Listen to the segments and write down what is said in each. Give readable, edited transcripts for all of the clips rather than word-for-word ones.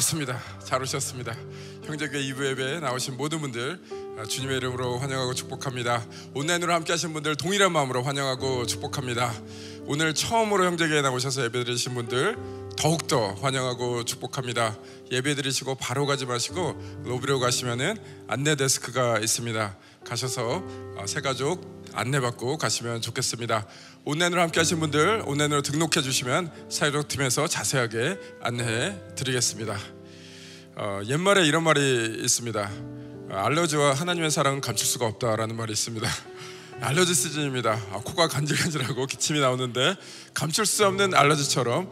반갑습니다. 잘 오셨습니다. 형제교회 2부 예배에 나오신 모든 분들 주님의 이름으로 환영하고 축복합니다. 온라인으로 함께 하신 분들 동일한 마음으로 환영하고 축복합니다. 오늘 처음으로 형제교회에 나오셔서 예배드리신 분들 더욱더 환영하고 축복합니다. 예배드리시고 바로 가지 마시고 로비로 가시면은 안내 데스크가 있습니다. 가셔서 새가족 안내받고 가시면 좋겠습니다. 온라인으로 함께 하신 분들 온라인으로 등록해 주시면 사회적팀에서 자세하게 안내해 드리겠습니다. 옛말에 이런 말이 있습니다. 알러지와 하나님의 사랑은 감출 수가 없다라는 말이 있습니다. 알러지 시즌입니다. 코가 간질간질하고 기침이 나오는데 감출 수 없는 알러지처럼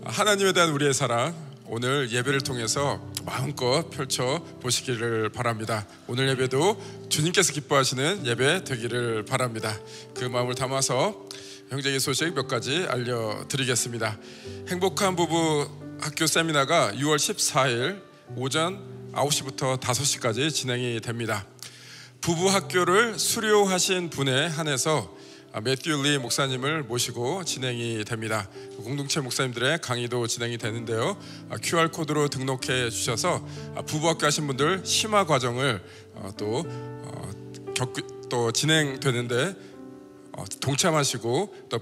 하나님에 대한 우리의 사랑 오늘 예배를 통해서 마음껏 펼쳐 보시기를 바랍니다. 오늘 예배도 주님께서 기뻐하시는 예배 되기를 바랍니다. 그 마음을 담아서 형제의 소식 몇 가지 알려드리겠습니다. 행복한 부부 학교 세미나가 6월 14일 오전 9시부터 5시까지 진행이 됩니다. 부부 학교를 수료하신 분에 한해서 매튜 리 목사님을 모시고 진행이 됩니다. 공동체 목사님들의 강의도 진행이 되는데요. QR코드로 등록해 주셔서 부부학교 하신 분들 심화 과정을 또 진행되는데 동참하시고 또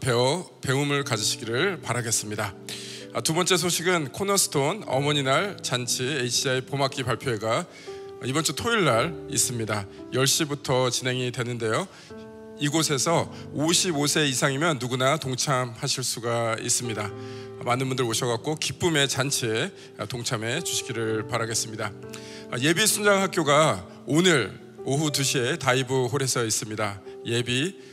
배움을 가지시기를 바라겠습니다. 두 번째 소식은 코너스톤 어머니날 잔치 HCI 봄학기 발표회가 이번 주 토요일 날 있습니다. 10시부터 진행이 되는데요. 이곳에서 55세 이상이면 누구나 동참하실 수가 있습니다. 많은 분들 오셔갖고 기쁨의 잔치에 동참해 주시기를 바라겠습니다. 예비 순장학교가 오늘 오후 2시에 다이브 홀에서 있습니다. 예비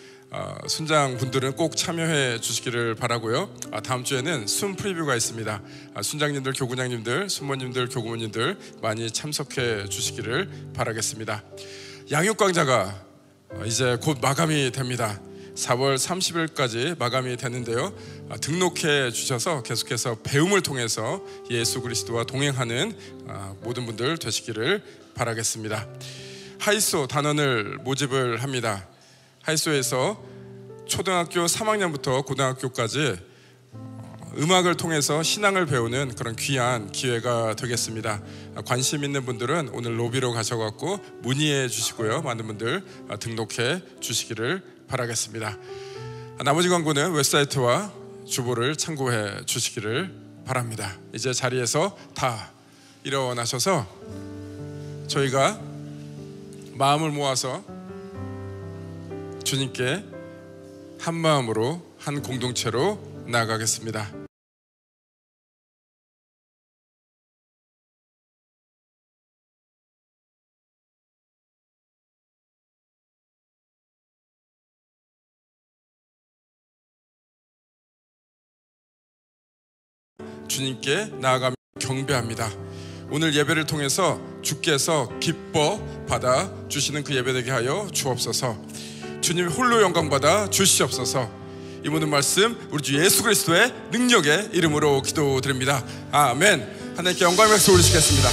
순장분들은 꼭 참여해 주시기를 바라고요. 다음 주에는 순 프리뷰가 있습니다. 순장님들, 교구장님들, 순모님들, 교구모님들 많이 참석해 주시기를 바라겠습니다. 양육강좌가 이제 곧 마감이 됩니다. 4월 30일까지 마감이 되는데요. 등록해 주셔서 계속해서 배움을 통해서 예수 그리스도와 동행하는 모든 분들 되시기를 바라겠습니다. 하이소 단원을 모집을 합니다. 하이소에서 초등학교 3학년부터 고등학교까지 음악을 통해서 신앙을 배우는 그런 귀한 기회가 되겠습니다. 관심 있는 분들은 오늘 로비로 가셔갖고 문의해 주시고요. 많은 분들 등록해 주시기를 바라겠습니다. 나머지 광고는 웹사이트와 주보를 참고해 주시기를 바랍니다. 이제 자리에서 다 일어나셔서 저희가 마음을 모아서 주님께 한 마음으로 한 공동체로 나아가겠습니다. 주님께 나아가며 경배합니다. 오늘 예배를 통해서 주께서 기뻐 받아 주시는 그 예배 되게 하여 주옵소서. 주님 홀로 영광 받아 주시옵소서. 이 모든 말씀 우리 주 예수 그리스도의 능력의 이름으로 기도드립니다. 아멘. 하나님께 영광의 박수 올리시겠습니다.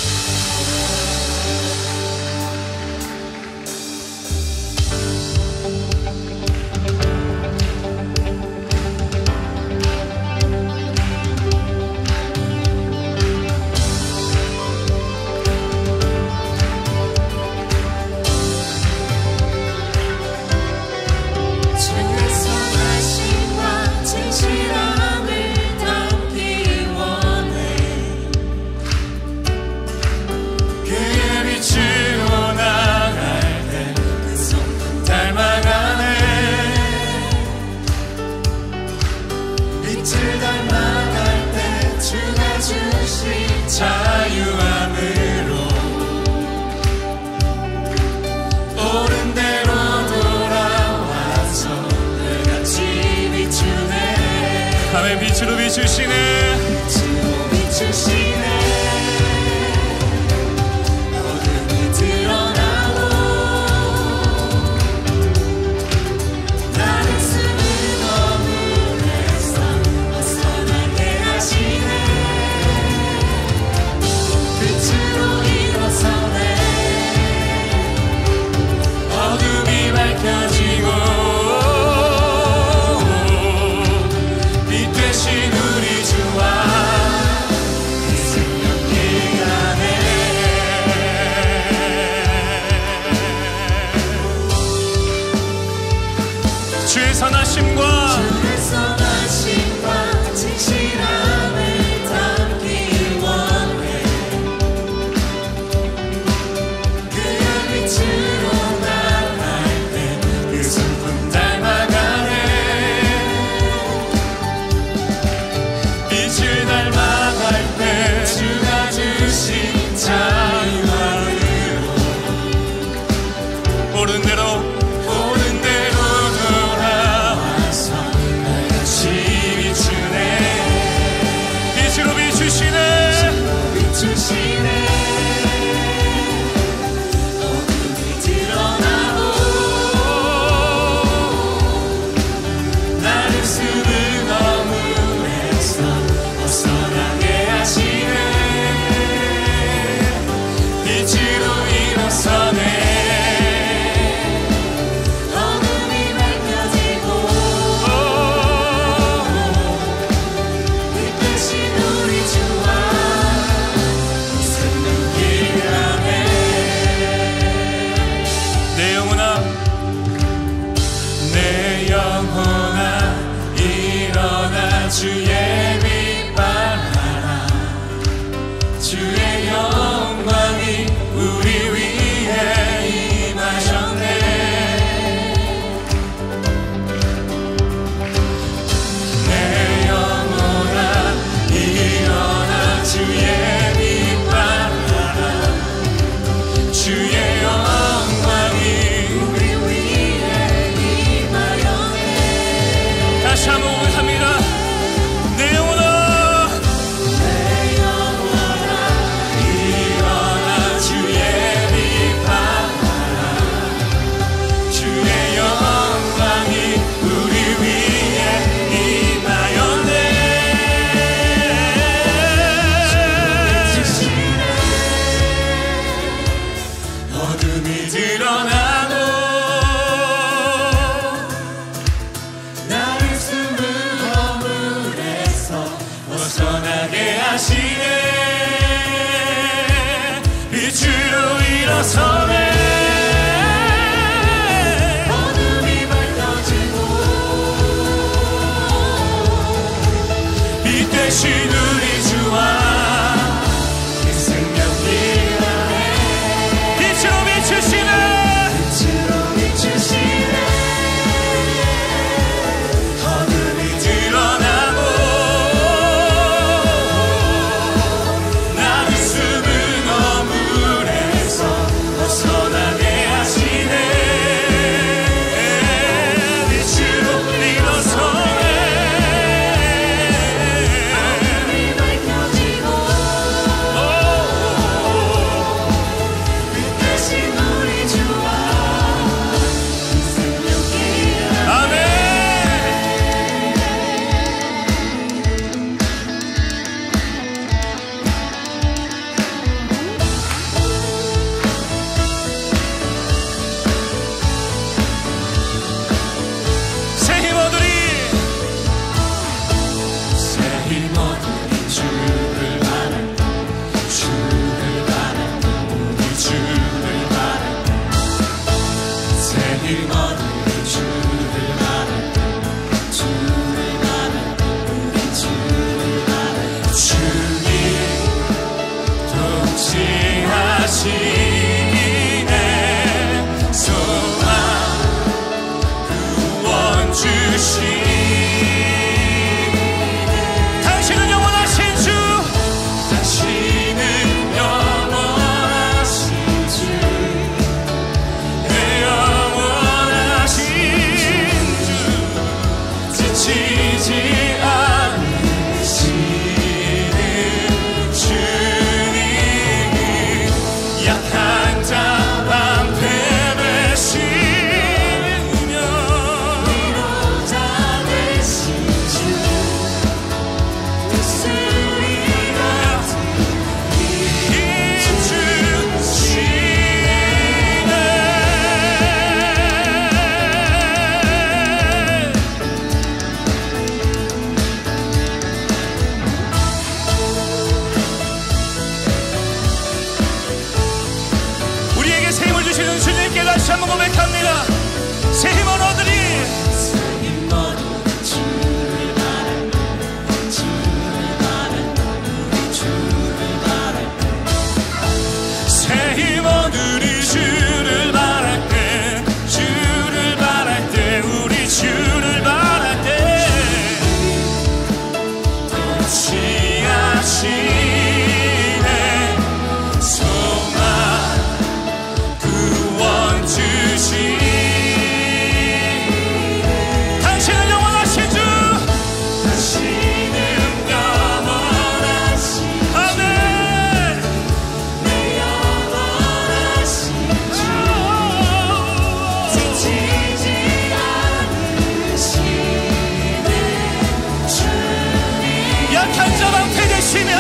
빛으로 비추시네. 어둠이 드러나고 나를 숨은 어둠에서 벗어나게 하시네. 빛으로 일어서네. 어둠이 밝혀지고 우리 주 다시 한번 고백합니다. 새 힘을 얻으리. 새 힘 얻으리. 주를 바랄 때, 주를 바랄 때, 우리 주를 바랄 때 취하시네 소망 구원 주시. 당신은 영원하신 주, 당신은 영원하신 주. 아멘. 내 영원하신 주, 지치지 않으시네 주님. 약한 자 방패 되시며,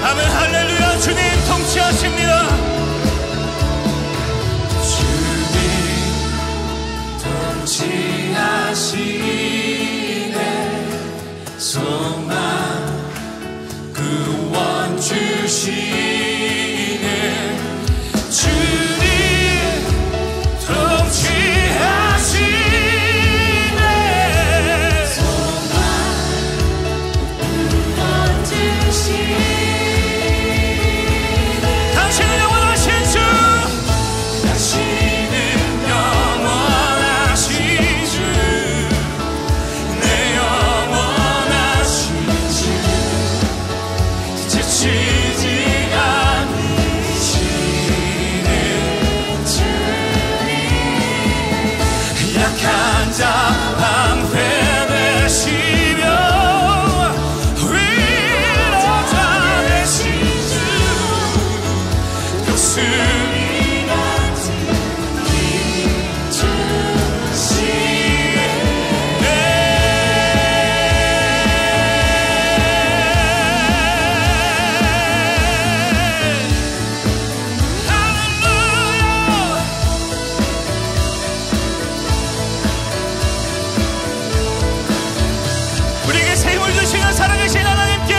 아멘. 할렐루야. 주님 통치하십니다. 주님 통치하시네 소망 구원 주시네. 주님 통치하시네 소망 구원 주시네. 당신은 영원하신 주, 당신은 영원하신 주, 내 영원하신 주, 지치지 않으시는 주님. 약한 자 방패 되시며 위로자 되신 주, 독수리 같은 힘 주시네. 할렐루야. 우리에게 새 힘을 주시는 살아계신 하나님께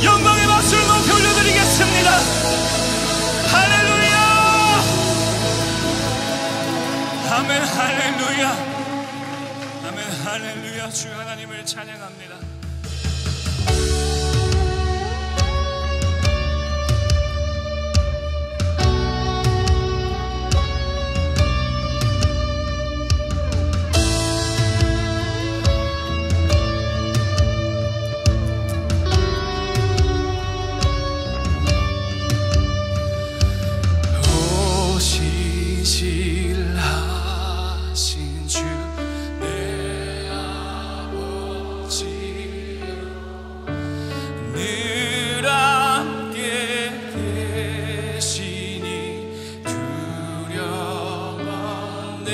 영광의 박수를 높이 올려드리겠습니다. 할렐루야. 아멘. 할렐루야. 아멘. 할렐루야. 주 하나님을 찬양합니다. 오시실하신 주 내 아버지, 늘 함께 계시니 두려움 없네.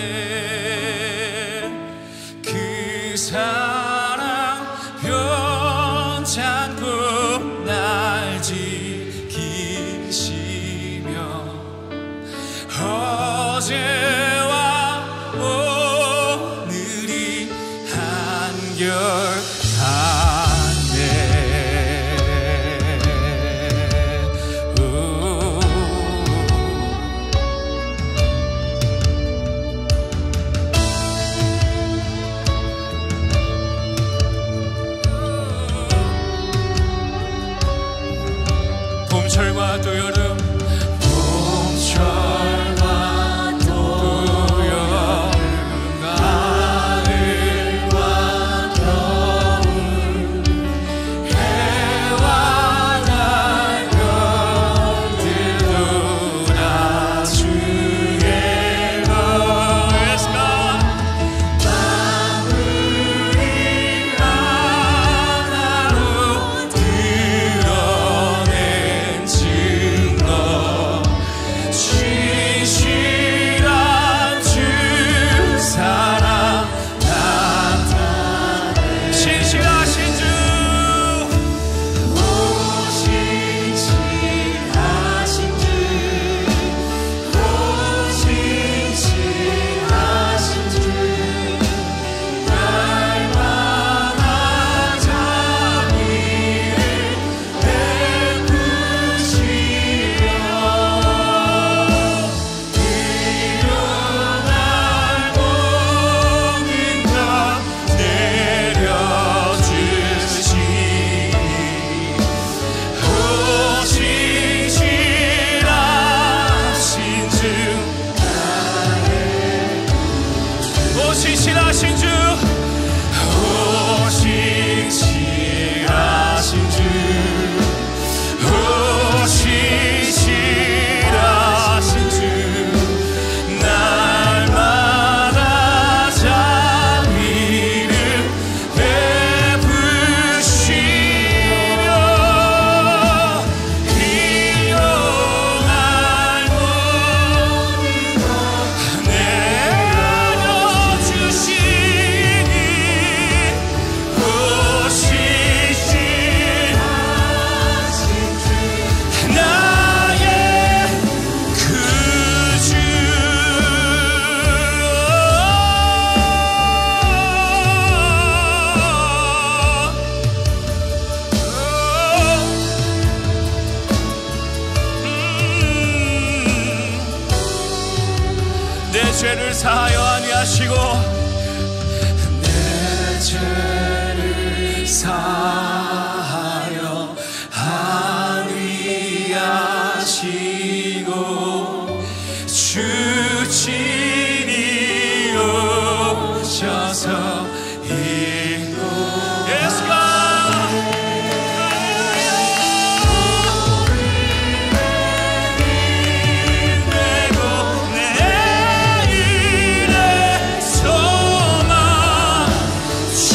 그 사랑 변찮고 날 지키시며 어제와 오늘이 봄철과 또 여름 봄철과 또 여름 가을과 겨울 해와 달 별들도 다 주의 거에서 마무리 하나로 드러낸 증거 신실한 주 사랑 나타내 신실하신 주 신실하신 주 신실하신 주 날마다 자비를 베푸시며 일용할 모든 것 내려주시니 신실하신 주 신실하신 주 신실하신 주 날마다 자비를 베푸시며 일용할 모든 것 내려주시니 신실하신 나의 그 주 내 죄를 사하여 아니하시고 내 죄를 사하여 아니하시고 주 친히 오셔서 인도 Yes God 내고 내일의 소망 주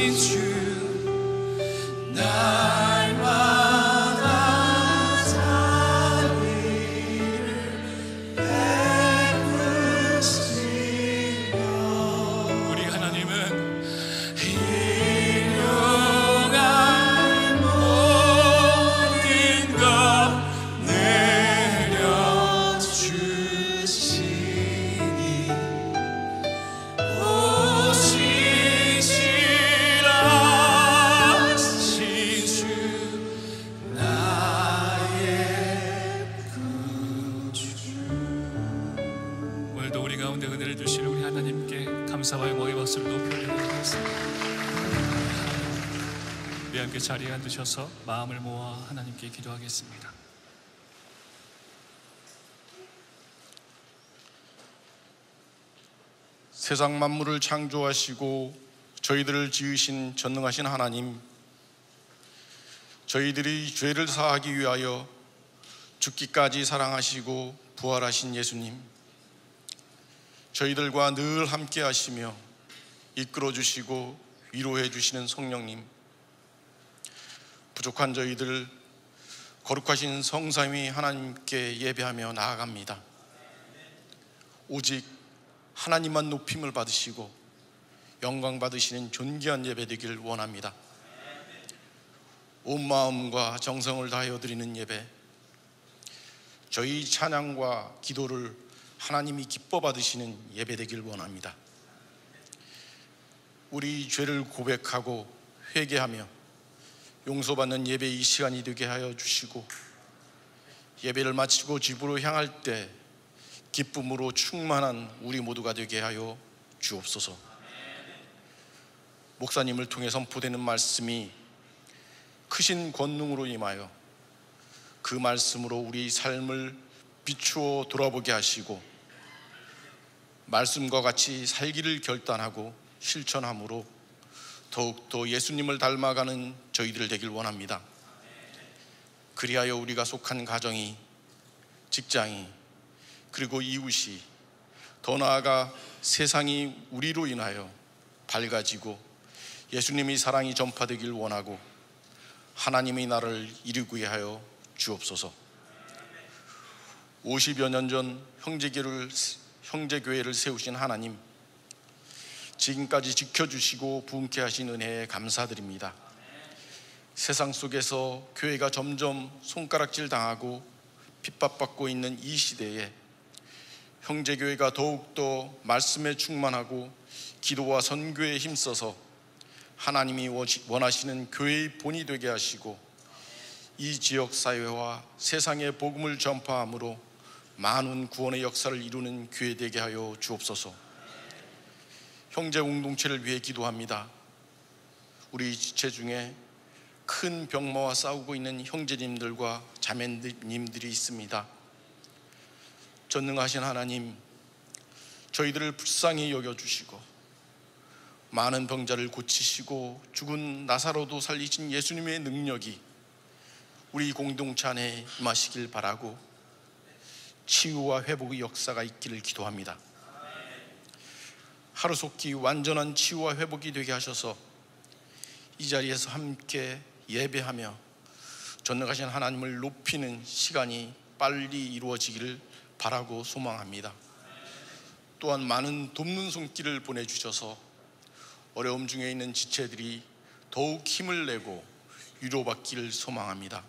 오신 주 날마다 자비를 베푸시며 우리 하나님은 일용할 모든 것 내려주시니 오시시라 하신 주 나의 오늘도 우리 가운데 은혜를 주시는 우리 하나님께 감사와 영광의 박수를 높여드리도록 하겠습니다. 우리 함께 자리에 앉으셔서 마음을 모아 하나님께 기도하겠습니다. 세상 만물을 창조하시고 저희들을 지으신 전능하신 하나님, 저희들이 죄를 사하기 위하여 죽기까지 사랑하시고 부활하신 예수님, 저희들과 늘 함께 하시며 이끌어 주시고 위로해 주시는 성령님, 부족한 저희들 거룩하신 성삼위 하나님께 예배하며 나아갑니다. 오직 하나님만 높임을 받으시고 영광 받으시는 존귀한 예배 되길 원합니다. 온 마음과 정성을 다하여 드리는 예배, 저희 찬양과 기도를 하나님이 기뻐 받으시는 예배 되길 원합니다. 우리 죄를 고백하고 회개하며 용서받는 예배 이 시간이 되게 하여 주시고, 예배를 마치고 집으로 향할 때 기쁨으로 충만한 우리 모두가 되게 하여 주옵소서. 목사님을 통해 선포되는 말씀이 크신 권능으로 임하여 그 말씀으로 우리 삶을 비추어 돌아보게 하시고 말씀과 같이 살기를 결단하고 실천함으로 더욱더 예수님을 닮아가는 저희들 되길 원합니다. 그리하여 우리가 속한 가정이, 직장이, 그리고 이웃이, 더 나아가 세상이 우리로 인하여 밝아지고 예수님의 사랑이 전파되길 원하고 하나님의 나라를 이루게 하여 주옵소서. 50여 년 전 형제교회를 세우신 하나님, 지금까지 지켜주시고 부흥케 하신 은혜에 감사드립니다. 세상 속에서 교회가 점점 손가락질 당하고 핍박받고 있는 이 시대에 형제교회가 더욱더 말씀에 충만하고 기도와 선교에 힘써서 하나님이 원하시는 교회의 본이 되게 하시고 이 지역사회와 세상에 복음을 전파함으로 많은 구원의 역사를 이루는 교회 되게 하여 주옵소서. 형제 공동체를 위해 기도합니다. 우리 지체 중에 큰 병마와 싸우고 있는 형제님들과 자매님들이 있습니다. 전능하신 하나님, 저희들을 불쌍히 여겨주시고 많은 병자를 고치시고 죽은 나사로도 살리신 예수님의 능력이 우리 공동체 안에 임하시길 바라고 치유와 회복의 역사가 있기를 기도합니다. 하루속히 완전한 치유와 회복이 되게 하셔서 이 자리에서 함께 예배하며 전능하신 하나님을 높이는 시간이 빨리 이루어지기를 바라고 소망합니다. 또한 많은 돕는 손길을 보내주셔서 어려움 중에 있는 지체들이 더욱 힘을 내고 위로받기를 소망합니다.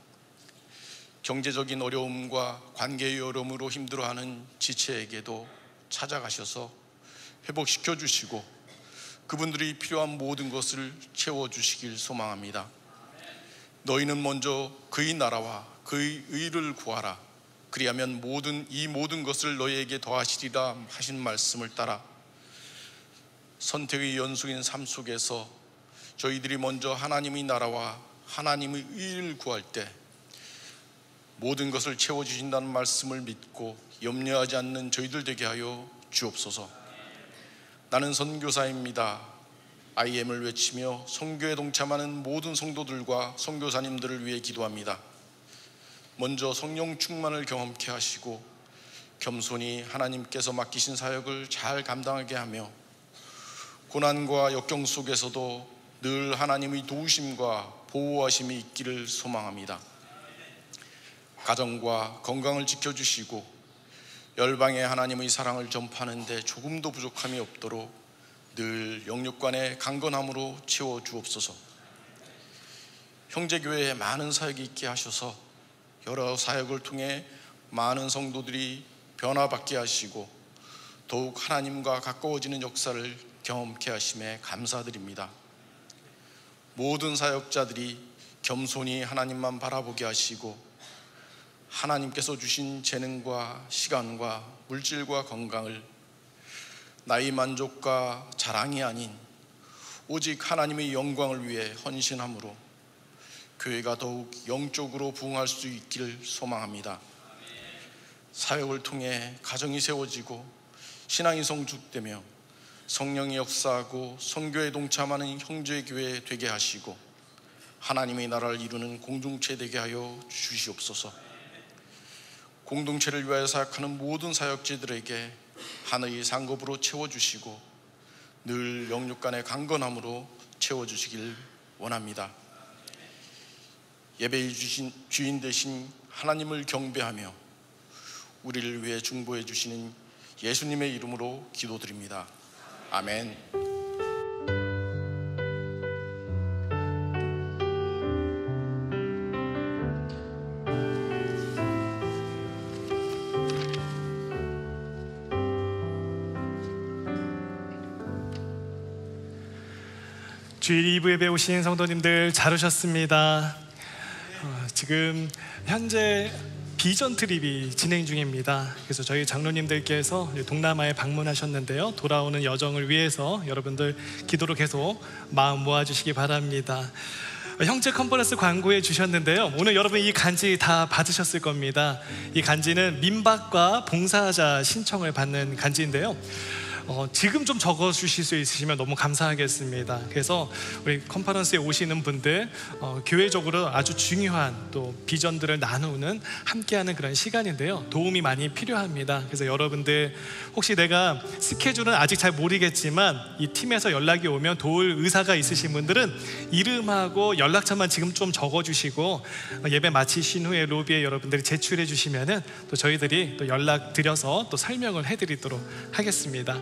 경제적인 어려움과 관계의 어려움으로 힘들어하는 지체에게도 찾아가셔서 회복시켜 주시고 그분들이 필요한 모든 것을 채워주시길 소망합니다. 너희는 먼저 그의 나라와 그의 의를 구하라. 그리하면 이 모든 것을 너희에게 더하시리라 하신 말씀을 따라 선택의 연속인 삶 속에서 저희들이 먼저 하나님의 나라와 하나님의 의를 구할 때 모든 것을 채워주신다는 말씀을 믿고 염려하지 않는 저희들 되게 하여 주옵소서. 나는 선교사입니다. IM을 외치며 선교에 동참하는 모든 성도들과 선교사님들을 위해 기도합니다. 먼저 성령 충만을 경험케 하시고 겸손히 하나님께서 맡기신 사역을 잘 감당하게 하며 고난과 역경 속에서도 늘 하나님의 도우심과 보호하심이 있기를 소망합니다. 가정과 건강을 지켜주시고 열방에 하나님의 사랑을 전파하는 데 조금도 부족함이 없도록 늘 영육간의 강건함으로 채워주옵소서. 형제교회에 많은 사역이 있게 하셔서 여러 사역을 통해 많은 성도들이 변화받게 하시고 더욱 하나님과 가까워지는 역사를 경험케 하심에 감사드립니다. 모든 사역자들이 겸손히 하나님만 바라보게 하시고 하나님께서 주신 재능과 시간과 물질과 건강을 나의 만족과 자랑이 아닌 오직 하나님의 영광을 위해 헌신함으로 교회가 더욱 영적으로 부흥할 수 있기를 소망합니다. 사역을 통해 가정이 세워지고 신앙이 성숙되며 성령이 역사하고 선교에 동참하는 형제교회 되게 하시고 하나님의 나라를 이루는 공동체 되게 하여 주시옵소서. 공동체를 위하여 사역하는 모든 사역자들에게 하늘의 상급으로 채워주시고 늘 영육간의 강건함으로 채워주시길 원합니다. 예배의 주인 되신 하나님을 경배하며 우리를 위해 중보해 주시는 예수님의 이름으로 기도드립니다. 아멘. 주일 2부 예배 오신 성도님들 잘 오셨습니다. 지금 현재 비전 트립이 진행 중입니다. 그래서 저희 장로님들께서 동남아에 방문하셨는데요, 돌아오는 여정을 위해서 여러분들 기도로 계속 마음 모아주시기 바랍니다. 형제 컨퍼런스 광고해 주셨는데요, 오늘 여러분 이 간지 다 받으셨을 겁니다. 이 간지는 민박과 봉사자 신청을 받는 간지인데요, 지금 좀 적어주실 수 있으시면 너무 감사하겠습니다. 그래서 우리 컨퍼런스에 오시는 분들 교회적으로 아주 중요한 또 비전들을 나누는 함께하는 그런 시간인데요, 도움이 많이 필요합니다. 그래서 여러분들 혹시 내가 스케줄은 아직 잘 모르겠지만 이 팀에서 연락이 오면 도울 의사가 있으신 분들은 이름하고 연락처만 지금 좀 적어주시고 예배 마치신 후에 로비에 여러분들이 제출해 주시면은 또 저희들이 또 연락 드려서 또 설명을 해드리도록 하겠습니다.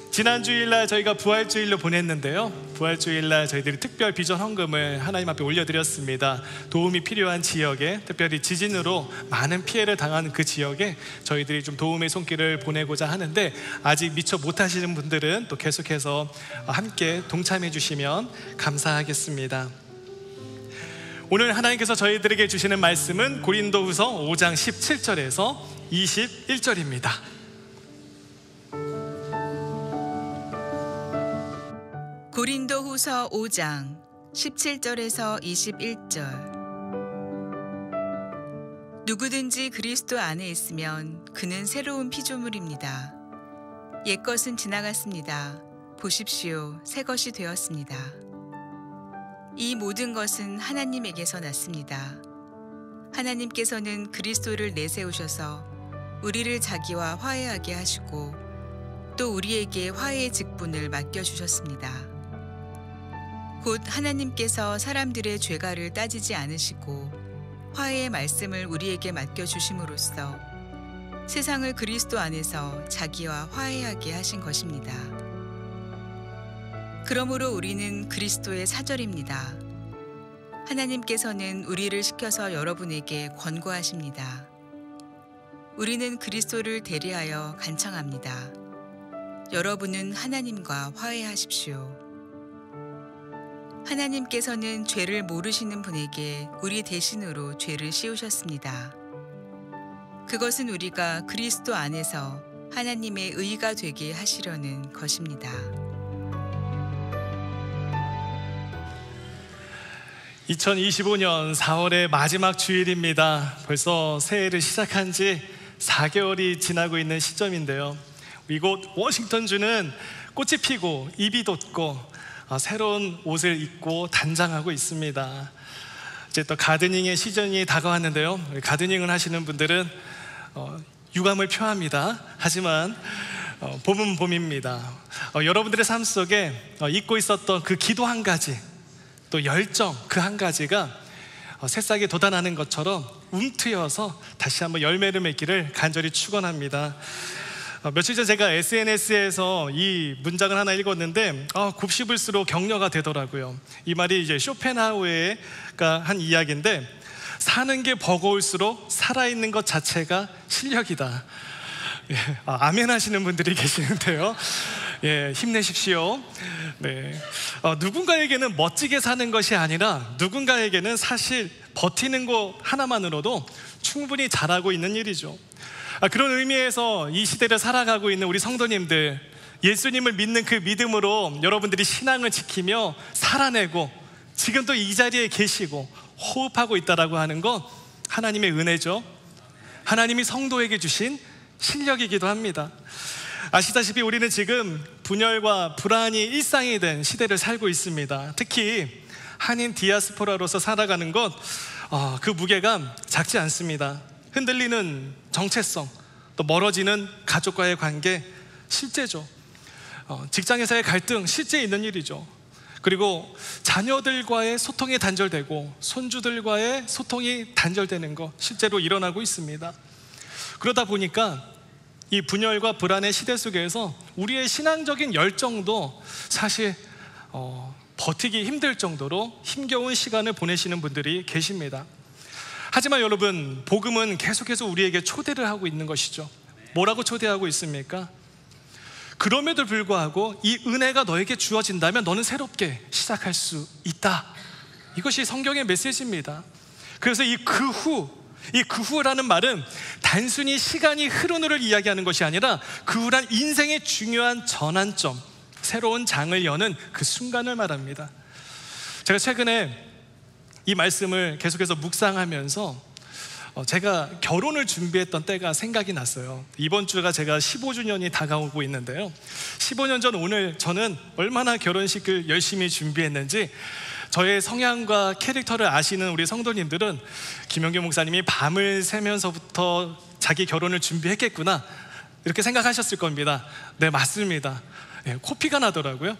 지난 주일날 저희가 부활주일로 보냈는데요, 부활주일날 저희들이 특별 비전 헌금을 하나님 앞에 올려드렸습니다. 도움이 필요한 지역에, 특별히 지진으로 많은 피해를 당한 그 지역에 저희들이 좀 도움의 손길을 보내고자 하는데, 아직 미처 못하시는 분들은 또 계속해서 함께 동참해 주시면 감사하겠습니다. 오늘 하나님께서 저희들에게 주시는 말씀은 고린도후서 5장 17절에서 21절입니다. 고린도후서 5장 17절에서 21절. 누구든지 그리스도 안에 있으면 그는 새로운 피조물입니다. 옛것은 지나갔습니다. 보십시오, 새 것이 되었습니다. 이 모든 것은 하나님에게서 났습니다. 하나님께서는 그리스도를 내세우셔서 우리를 자기와 화해하게 하시고 또 우리에게 화해의 직분을 맡겨주셨습니다. 곧 하나님께서 사람들의 죄가를 따지지 않으시고 화해의 말씀을 우리에게 맡겨주심으로써 세상을 그리스도 안에서 자기와 화해하게 하신 것입니다. 그러므로 우리는 그리스도의 사절입니다. 하나님께서는 우리를 시켜서 여러분에게 권고하십니다. 우리는 그리스도를 대리하여 간청합니다. 여러분은 하나님과 화해하십시오. 하나님께서는 죄를 모르시는 분에게 우리 대신으로 죄를 씌우셨습니다. 그것은 우리가 그리스도 안에서 하나님의 의가 되게 하시려는 것입니다. (2025년 4월의) 마지막 주일입니다. 벌써 새해를 시작한 지 4개월이 지나고 있는 시점인데요, 이곳 워싱턴주는 꽃이 피고 잎이 돋고 새로운 옷을 입고 단장하고 있습니다. 이제 또 가드닝의 시즌이 다가왔는데요, 가드닝을 하시는 분들은 유감을 표합니다. 하지만 봄은 봄입니다. 여러분들의 삶 속에 잊고 있었던 그 기도 한 가지, 또 열정 그 한 가지가 새싹이 돋아나는 것처럼 움트여서 다시 한번 열매를 맺기를 간절히 축원합니다. 며칠 전 제가 SNS에서 이 문장을 하나 읽었는데 곱씹을수록 격려가 되더라고요. 이 말이 이제 쇼펜하우에가 한 이야기인데, 사는 게 버거울수록 살아있는 것 자체가 실력이다. 예, 아멘 하시는 분들이 계시는데요. 예, 힘내십시오. 네, 누군가에게는 멋지게 사는 것이 아니라 누군가에게는 사실 버티는 것 하나만으로도 충분히 잘하고 있는 일이죠. 그런 의미에서 이 시대를 살아가고 있는 우리 성도님들, 예수님을 믿는 그 믿음으로 여러분들이 신앙을 지키며 살아내고 지금도 이 자리에 계시고 호흡하고 있다라고 하는 것, 하나님의 은혜죠. 하나님이 성도에게 주신 실력이기도 합니다. 아시다시피 우리는 지금 분열과 불안이 일상이 된 시대를 살고 있습니다. 특히 한인 디아스포라로서 살아가는 것, 그 무게가 작지 않습니다. 흔들리는 정체성, 또 멀어지는 가족과의 관계, 실제죠. 직장에서의 갈등, 실제 있는 일이죠. 그리고 자녀들과의 소통이 단절되고 손주들과의 소통이 단절되는 것, 실제로 일어나고 있습니다. 그러다 보니까 이 분열과 불안의 시대 속에서 우리의 신앙적인 열정도 사실 버티기 힘들 정도로 힘겨운 시간을 보내시는 분들이 계십니다. 하지만 여러분, 복음은 계속해서 우리에게 초대를 하고 있는 것이죠. 뭐라고 초대하고 있습니까? 그럼에도 불구하고 이 은혜가 너에게 주어진다면 너는 새롭게 시작할 수 있다. 이것이 성경의 메시지입니다. 그래서 이 그 후라는 말은 단순히 시간이 흐른 후를 이야기하는 것이 아니라 그 후란 인생의 중요한 전환점, 새로운 장을 여는 그 순간을 말합니다. 제가 최근에 이 말씀을 계속해서 묵상하면서 제가 결혼을 준비했던 때가 생각이 났어요. 이번 주가 제가 15주년이 다가오고 있는데요, 15년 전 오늘 저는 얼마나 결혼식을 열심히 준비했는지 저의 성향과 캐릭터를 아시는 우리 성도님들은 김영규 목사님이 밤을 새면서부터 자기 결혼을 준비했겠구나 이렇게 생각하셨을 겁니다. 네, 맞습니다. 네, 코피가 나더라고요.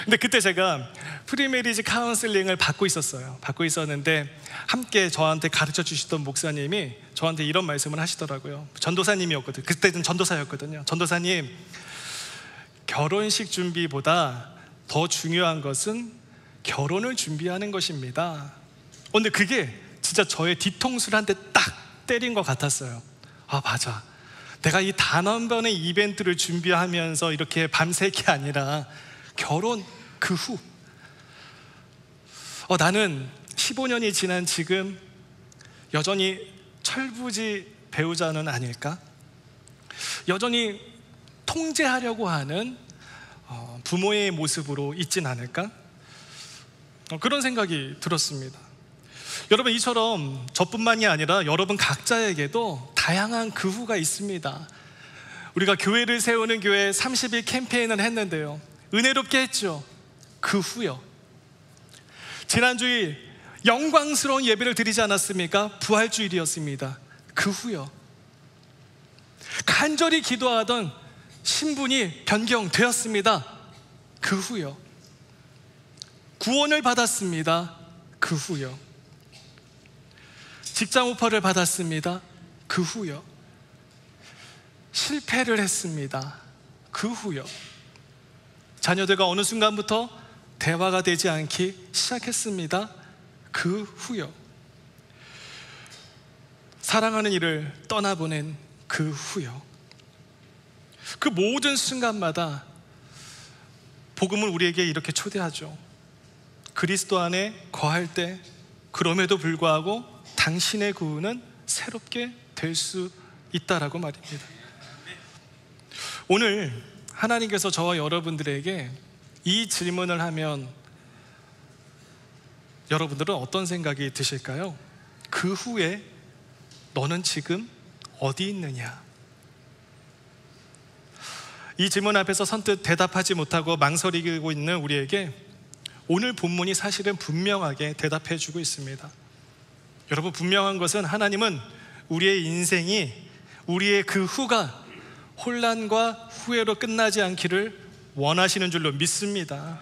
근데 그때 제가 프리메리지 카운슬링을 받고 있었는데 함께 저한테 가르쳐 주시던 목사님이 저한테 이런 말씀을 하시더라고요. 전도사님이었거든요. 그때는 전도사였거든요. 전도사님, 결혼식 준비보다 더 중요한 것은 결혼을 준비하는 것입니다. 근데 그게 진짜 저의 뒤통수를 한 대 딱 때린 것 같았어요. 맞아, 내가 이 단 한 번의 이벤트를 준비하면서 이렇게 밤샐 게 아니라 결혼 그 후, 나는 15년이 지난 지금 여전히 철부지 배우자는 아닐까? 여전히 통제하려고 하는 부모의 모습으로 있진 않을까? 그런 생각이 들었습니다. 여러분, 이처럼 저뿐만이 아니라 여러분 각자에게도 다양한 그 후가 있습니다. 우리가 교회를 세우는 교회 30일 캠페인을 했는데요, 은혜롭게 했죠. 그 후요. 지난주일 영광스러운 예배를 드리지 않았습니까? 부활주일이었습니다. 그 후요. 간절히 기도하던 신분이 변경되었습니다. 그 후요. 구원을 받았습니다. 그 후요. 직장 오퍼를 받았습니다. 그 후요. 실패를 했습니다. 그 후요. 자녀들과 어느 순간부터 대화가 되지 않기 시작했습니다. 그 후요. 사랑하는 이를 떠나보낸 그 후요. 그 모든 순간마다 복음은 우리에게 이렇게 초대하죠. 그리스도 안에 거할 때 그럼에도 불구하고 당신의 구원은 새롭게 될 수 있다라고 말입니다. 오늘 하나님께서 저와 여러분들에게 이 질문을 하면 여러분들은 어떤 생각이 드실까요? 그 후에 너는 지금 어디 있느냐? 이 질문 앞에서 선뜻 대답하지 못하고 망설이고 있는 우리에게 오늘 본문이 사실은 분명하게 대답해 주고 있습니다. 여러분, 분명한 것은 하나님은 우리의 인생이, 우리의 그 후가 혼란과 후회로 끝나지 않기를 원하시는 줄로 믿습니다.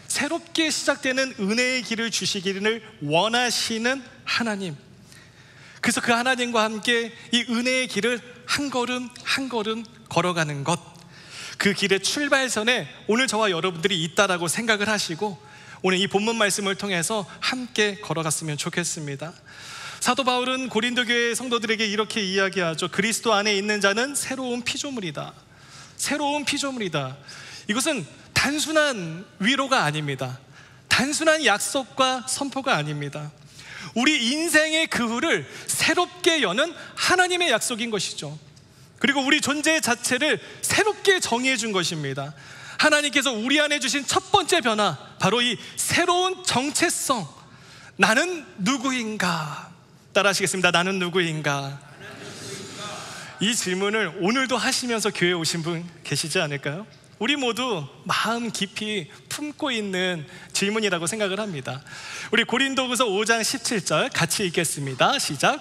새롭게 시작되는 은혜의 길을 주시기를 원하시는 하나님, 그래서 그 하나님과 함께 이 은혜의 길을 한 걸음 한 걸음 걸어가는 것, 그 길의 출발선에 오늘 저와 여러분들이 있다라고 생각을 하시고 오늘 이 본문 말씀을 통해서 함께 걸어갔으면 좋겠습니다. 사도 바울은 고린도 교회 성도들에게 이렇게 이야기하죠. 그리스도 안에 있는 자는 새로운 피조물이다. 새로운 피조물이다. 이것은 단순한 위로가 아닙니다. 단순한 약속과 선포가 아닙니다. 우리 인생의 그후를 새롭게 여는 하나님의 약속인 것이죠. 그리고 우리 존재 자체를 새롭게 정의해 준 것입니다. 하나님께서 우리 안에 주신 첫 번째 변화, 바로 이 새로운 정체성. 나는 누구인가? 따라 하시겠습니다. 나는 누구인가? 이 질문을 오늘도 하시면서 교회에 오신 분 계시지 않을까요? 우리 모두 마음 깊이 품고 있는 질문이라고 생각을 합니다. 우리 고린도후서 5장 17절 같이 읽겠습니다. 시작.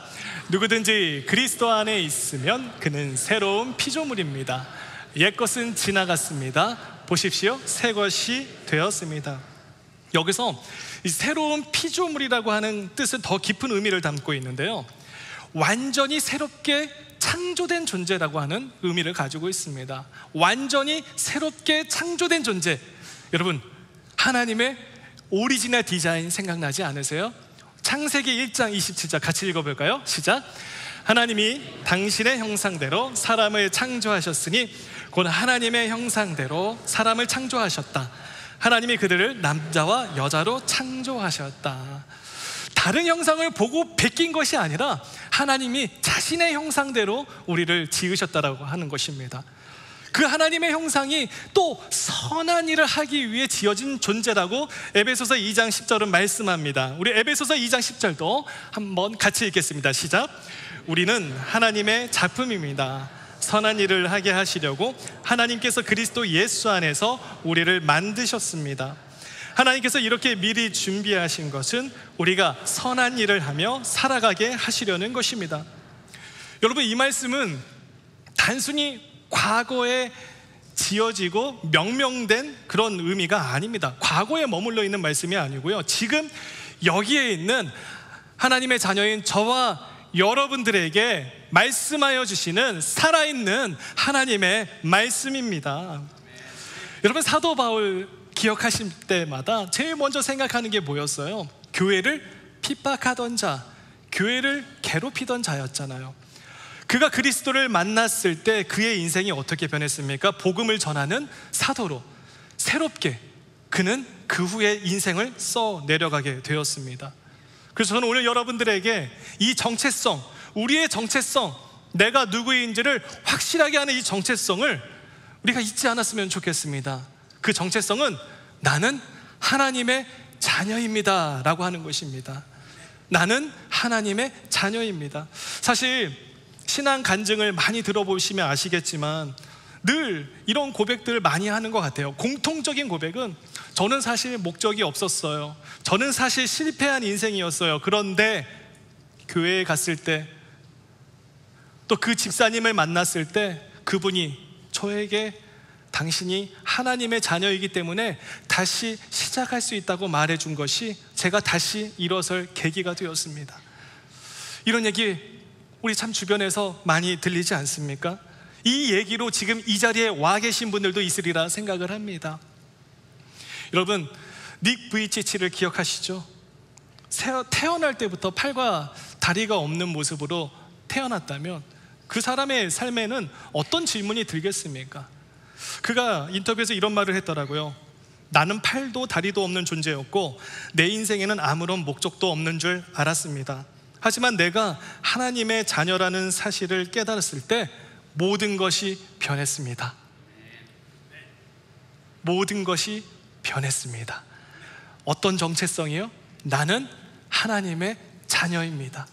누구든지 그리스도 안에 있으면 그는 새로운 피조물입니다. 옛것은 지나갔습니다. 보십시오, 새 것이 되었습니다. 여기서 이 새로운 피조물이라고 하는 뜻은 더 깊은 의미를 담고 있는데요, 완전히 새롭게 창조된 존재라고 하는 의미를 가지고 있습니다. 완전히 새롭게 창조된 존재. 여러분, 하나님의 오리지널 디자인 생각나지 않으세요? 창세기 1장 27절 같이 읽어볼까요? 시작. 하나님이 당신의 형상대로 사람을 창조하셨으니 곧 하나님의 형상대로 사람을 창조하셨다. 하나님이 그들을 남자와 여자로 창조하셨다. 다른 형상을 보고 베낀 것이 아니라 하나님이 자신의 형상대로 우리를 지으셨다라고 하는 것입니다. 그 하나님의 형상이 또 선한 일을 하기 위해 지어진 존재라고 에베소서 2장 10절은 말씀합니다. 우리 에베소서 2장 10절도 한번 같이 읽겠습니다. 시작. 우리는 하나님의 작품입니다. 선한 일을 하게 하시려고 하나님께서 그리스도 예수 안에서 우리를 만드셨습니다. 하나님께서 이렇게 미리 준비하신 것은 우리가 선한 일을 하며 살아가게 하시려는 것입니다. 여러분, 이 말씀은 단순히 과거에 지어지고 명명된 그런 의미가 아닙니다. 과거에 머물러 있는 말씀이 아니고요, 지금 여기에 있는 하나님의 자녀인 저와 여러분들에게 말씀하여 주시는 살아있는 하나님의 말씀입니다. 여러분, 사도 바울 기억하실 때마다 제일 먼저 생각하는 게 뭐였어요? 교회를 핍박하던 자, 교회를 괴롭히던 자였잖아요. 그가 그리스도를 만났을 때 그의 인생이 어떻게 변했습니까? 복음을 전하는 사도로 새롭게 그는 그 후에 인생을 써 내려가게 되었습니다. 그래서 저는 오늘 여러분들에게 이 정체성, 우리의 정체성, 내가 누구인지를 확실하게 하는 이 정체성을 우리가 잊지 않았으면 좋겠습니다. 그 정체성은 나는 하나님의 자녀입니다 라고 하는 것입니다. 나는 하나님의 자녀입니다. 사실 신앙 간증을 많이 들어보시면 아시겠지만 늘 이런 고백들을 많이 하는 것 같아요. 공통적인 고백은 저는 사실 목적이 없었어요. 저는 사실 실패한 인생이었어요. 그런데 교회에 갔을 때, 또 그 집사님을 만났을 때 그분이 저에게 당신이 하나님의 자녀이기 때문에 다시 시작할 수 있다고 말해준 것이 제가 다시 일어설 계기가 되었습니다. 이런 얘기 우리 참 주변에서 많이 들리지 않습니까? 이 얘기로 지금 이 자리에 와 계신 분들도 있으리라 생각을 합니다. 여러분, 닉 부이치치를 기억하시죠? 태어날 때부터 팔과 다리가 없는 모습으로 태어났다면 그 사람의 삶에는 어떤 질문이 들겠습니까? 그가 인터뷰에서 이런 말을 했더라고요. 나는 팔도 다리도 없는 존재였고 내 인생에는 아무런 목적도 없는 줄 알았습니다. 하지만 내가 하나님의 자녀라는 사실을 깨달았을 때 모든 것이 변했습니다. 모든 것이 변했습니다. 어떤 정체성이요? 나는 하나님의 자녀입니다.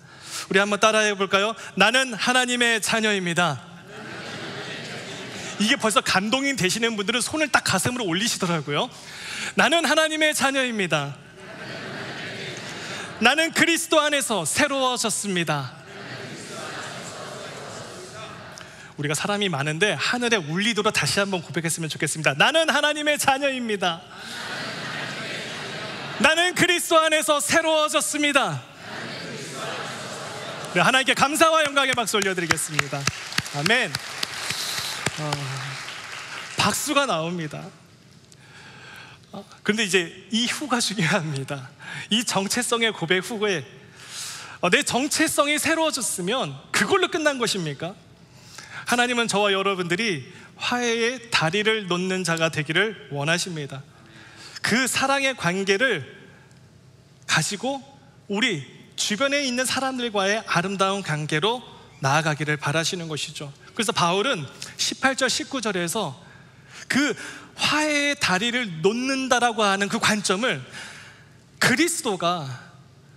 우리 한번 따라해 볼까요? 나는 하나님의 자녀입니다. 이게 벌써 감동이 되시는 분들은 손을 딱 가슴으로 올리시더라고요. 나는 하나님의 자녀입니다. 나는 그리스도 안에서 새로워졌습니다. 우리가 사람이 많은데 하늘에 울리도록 다시 한번 고백했으면 좋겠습니다. 나는 하나님의 자녀입니다. 나는 그리스도 안에서 새로워졌습니다. 네, 하나님께 감사와 영광의 박수 올려드리겠습니다. 아멘. 박수가 나옵니다. 그런데 이제 이 후가 중요합니다. 이 정체성의 고백 후에 내 정체성이 새로워졌으면 그걸로 끝난 것입니까? 하나님은 저와 여러분들이 화해의 다리를 놓는 자가 되기를 원하십니다. 그 사랑의 관계를 가지고 우리 주변에 있는 사람들과의 아름다운 관계로 나아가기를 바라시는 것이죠. 그래서 바울은 18절 19절에서 그 화해의 다리를 놓는다라고 하는 그 관점을 그리스도가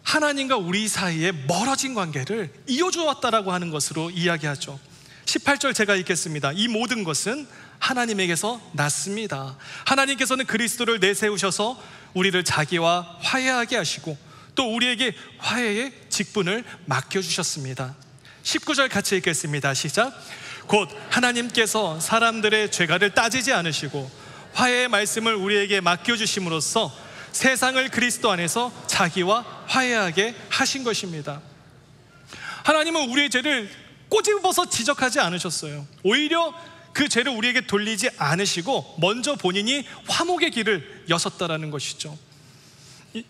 하나님과 우리 사이에 멀어진 관계를 이어주었다라고 하는 것으로 이야기하죠. 18절 제가 읽겠습니다. 이 모든 것은 하나님에게서 났습니다. 하나님께서는 그리스도를 내세우셔서 우리를 자기와 화해하게 하시고 또 우리에게 화해의 직분을 맡겨주셨습니다. 19절 같이 읽겠습니다. 시작. 곧 하나님께서 사람들의 죄가를 따지지 않으시고 화해의 말씀을 우리에게 맡겨주심으로써 세상을 그리스도 안에서 자기와 화해하게 하신 것입니다. 하나님은 우리의 죄를 꼬집어서 지적하지 않으셨어요. 오히려 그 죄를 우리에게 돌리지 않으시고 먼저 본인이 화목의 길을 여셨다라는 것이죠.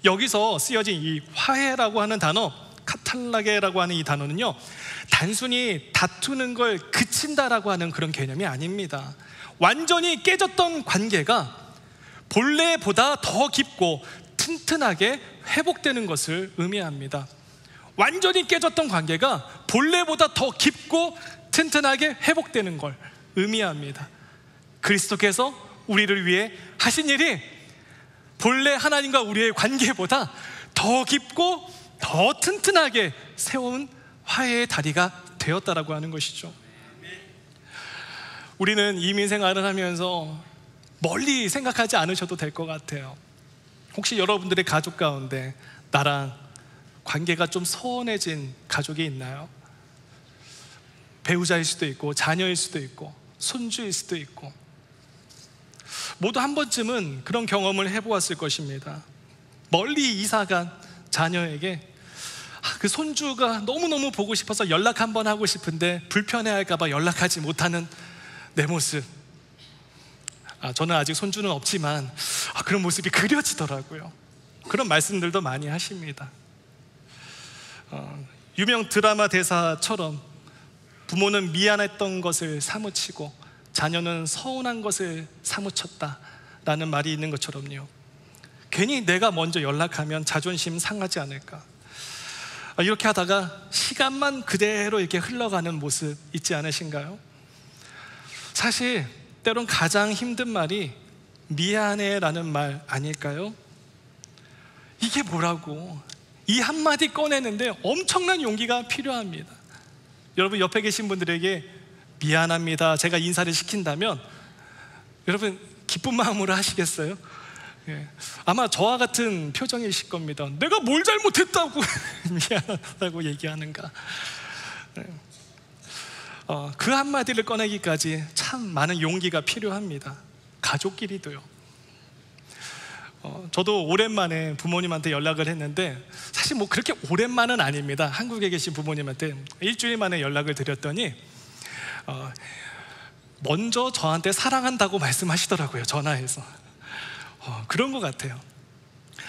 여기서 쓰여진 이 화해라고 하는 단어, 카탈라게라고 하는 이 단어는요, 단순히 다투는 걸 그친다라고 하는 그런 개념이 아닙니다. 완전히 깨졌던 관계가 본래보다 더 깊고 튼튼하게 회복되는 것을 의미합니다. 완전히 깨졌던 관계가 본래보다 더 깊고 튼튼하게 회복되는 걸 의미합니다. 그리스도께서 우리를 위해 하신 일이 본래 하나님과 우리의 관계보다 더 깊고 더 튼튼하게 세운 화해의 다리가 되었다라고 하는 것이죠. 우리는 이민 생활을 하면서 멀리 생각하지 않으셔도 될 것 같아요. 혹시 여러분들의 가족 가운데 나랑 관계가 좀 소원해진 가족이 있나요? 배우자일 수도 있고 자녀일 수도 있고 손주일 수도 있고, 모두 한 번쯤은 그런 경험을 해보았을 것입니다. 멀리 이사간 자녀에게 그 손주가 너무너무 보고 싶어서 연락 한번 하고 싶은데 불편해할까봐 연락하지 못하는 내 모습, 저는 아직 손주는 없지만 그런 모습이 그려지더라고요. 그런 말씀들도 많이 하십니다. 유명 드라마 대사처럼 부모는 미안했던 것을 사무치고 자녀는 서운한 것을 사무쳤다라는 말이 있는 것처럼요, 괜히 내가 먼저 연락하면 자존심 상하지 않을까, 이렇게 하다가 시간만 그대로 이렇게 흘러가는 모습 있지 않으신가요? 사실 때론 가장 힘든 말이 미안해 라는 말 아닐까요? 이게 뭐라고, 이 한마디 꺼내는데 엄청난 용기가 필요합니다. 여러분 옆에 계신 분들에게 미안합니다 제가 인사를 시킨다면 여러분 기쁜 마음으로 하시겠어요? 아마 저와 같은 표정이실 겁니다. 내가 뭘 잘못했다고 미안하다고 얘기하는가. 그 한마디를 꺼내기까지 참 많은 용기가 필요합니다. 가족끼리도요. 저도 오랜만에 부모님한테 연락을 했는데, 사실 뭐 그렇게 오랜만은 아닙니다. 한국에 계신 부모님한테 일주일 만에 연락을 드렸더니 먼저 저한테 사랑한다고 말씀하시더라고요, 전화해서. 그런 것 같아요.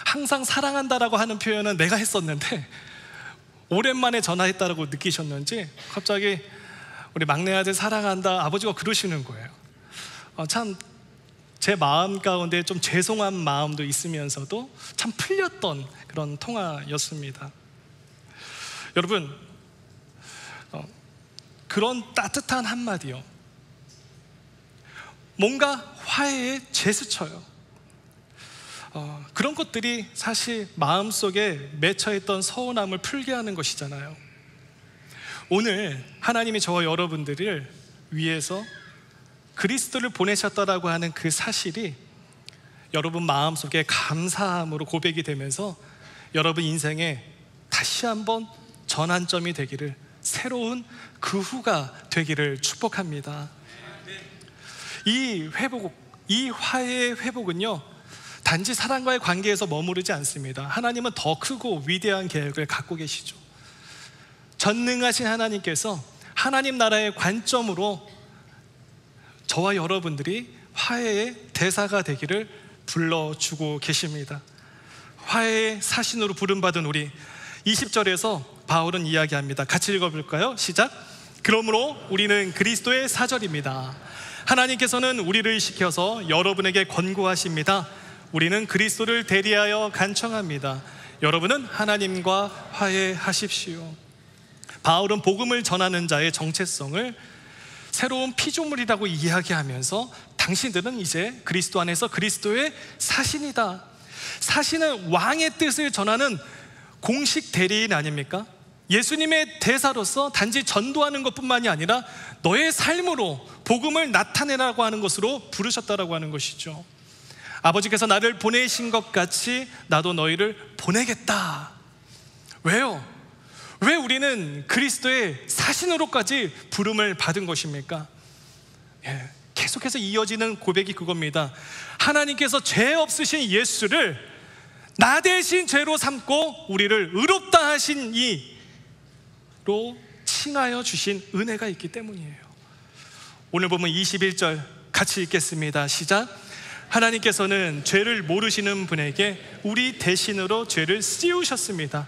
항상 사랑한다라고 하는 표현은 내가 했었는데 오랜만에 전화했다라고 느끼셨는지 갑자기 우리 막내 아들 사랑한다 아버지가 그러시는 거예요. 참 제 마음 가운데 좀 죄송한 마음도 있으면서도 참 풀렸던 그런 통화였습니다. 여러분, 그런 따뜻한 한마디요, 뭔가 화해의 제스처요. 그런 것들이 사실 마음속에 맺혀있던 서운함을 풀게 하는 것이잖아요. 오늘 하나님이 저와 여러분들을 위해서 그리스도를 보내셨다라고 하는 그 사실이 여러분 마음속에 감사함으로 고백이 되면서 여러분 인생에 다시 한번 전환점이 되기를 새로운 그 후가 되기를 축복합니다. 이 회복, 이 화해의 회복은요, 단지 사랑과의 관계에서 머무르지 않습니다. 하나님은 더 크고 위대한 계획을 갖고 계시죠. 전능하신 하나님께서 하나님 나라의 관점으로 저와 여러분들이 화해의 대사가 되기를 불러주고 계십니다. 화해의 사신으로 부름받은 우리, 20절에서 바울은 이야기합니다. 같이 읽어볼까요? 시작. 그러므로 우리는 그리스도의 사절입니다. 하나님께서는 우리를 시켜서 여러분에게 권고하십니다. 우리는 그리스도를 대리하여 간청합니다. 여러분은 하나님과 화해하십시오. 바울은 복음을 전하는 자의 정체성을 새로운 피조물이라고 이야기하면서 당신들은 이제 그리스도 안에서 그리스도의 사신이다. 사신은 왕의 뜻을 전하는 공식 대리인 아닙니까? 예수님의 대사로서 단지 전도하는 것뿐만이 아니라 너의 삶으로 복음을 나타내라고 하는 것으로 부르셨다라고 하는 것이죠. 아버지께서 나를 보내신 것 같이 나도 너희를 보내겠다. 왜요? 왜 우리는 그리스도의 사신으로까지 부름을 받은 것입니까? 계속해서 이어지는 고백이 그겁니다. 하나님께서 죄 없으신 예수를 나 대신 죄로 삼고 우리를 의롭다 하신 이로 칭하여 주신 은혜가 있기 때문이에요. 오늘 보면 21절 같이 읽겠습니다. 시작. 하나님께서는 죄를 모르시는 분에게 우리 대신으로 죄를 씌우셨습니다.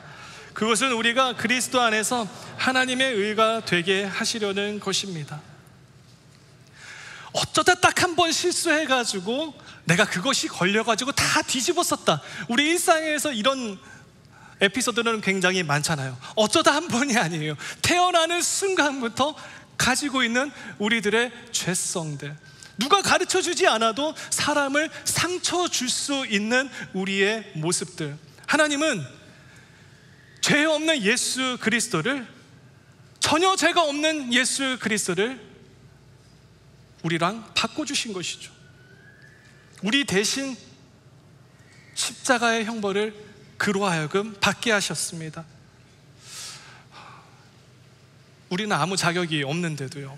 그것은 우리가 그리스도 안에서 하나님의 의가 되게 하시려는 것입니다. 어쩌다 딱 한 번 실수해가지고 내가 그것이 걸려가지고 다 뒤집었었다. 우리 일상에서 이런 에피소드는 굉장히 많잖아요. 어쩌다 한 번이 아니에요. 태어나는 순간부터 가지고 있는 우리들의 죄성들, 누가 가르쳐주지 않아도 사람을 상처 줄 수 있는 우리의 모습들, 하나님은 죄 없는 예수 그리스도를, 전혀 죄가 없는 예수 그리스도를 우리랑 바꿔주신 것이죠. 우리 대신 십자가의 형벌을 그로 하여금 받게 하셨습니다. 우리는 아무 자격이 없는데도요,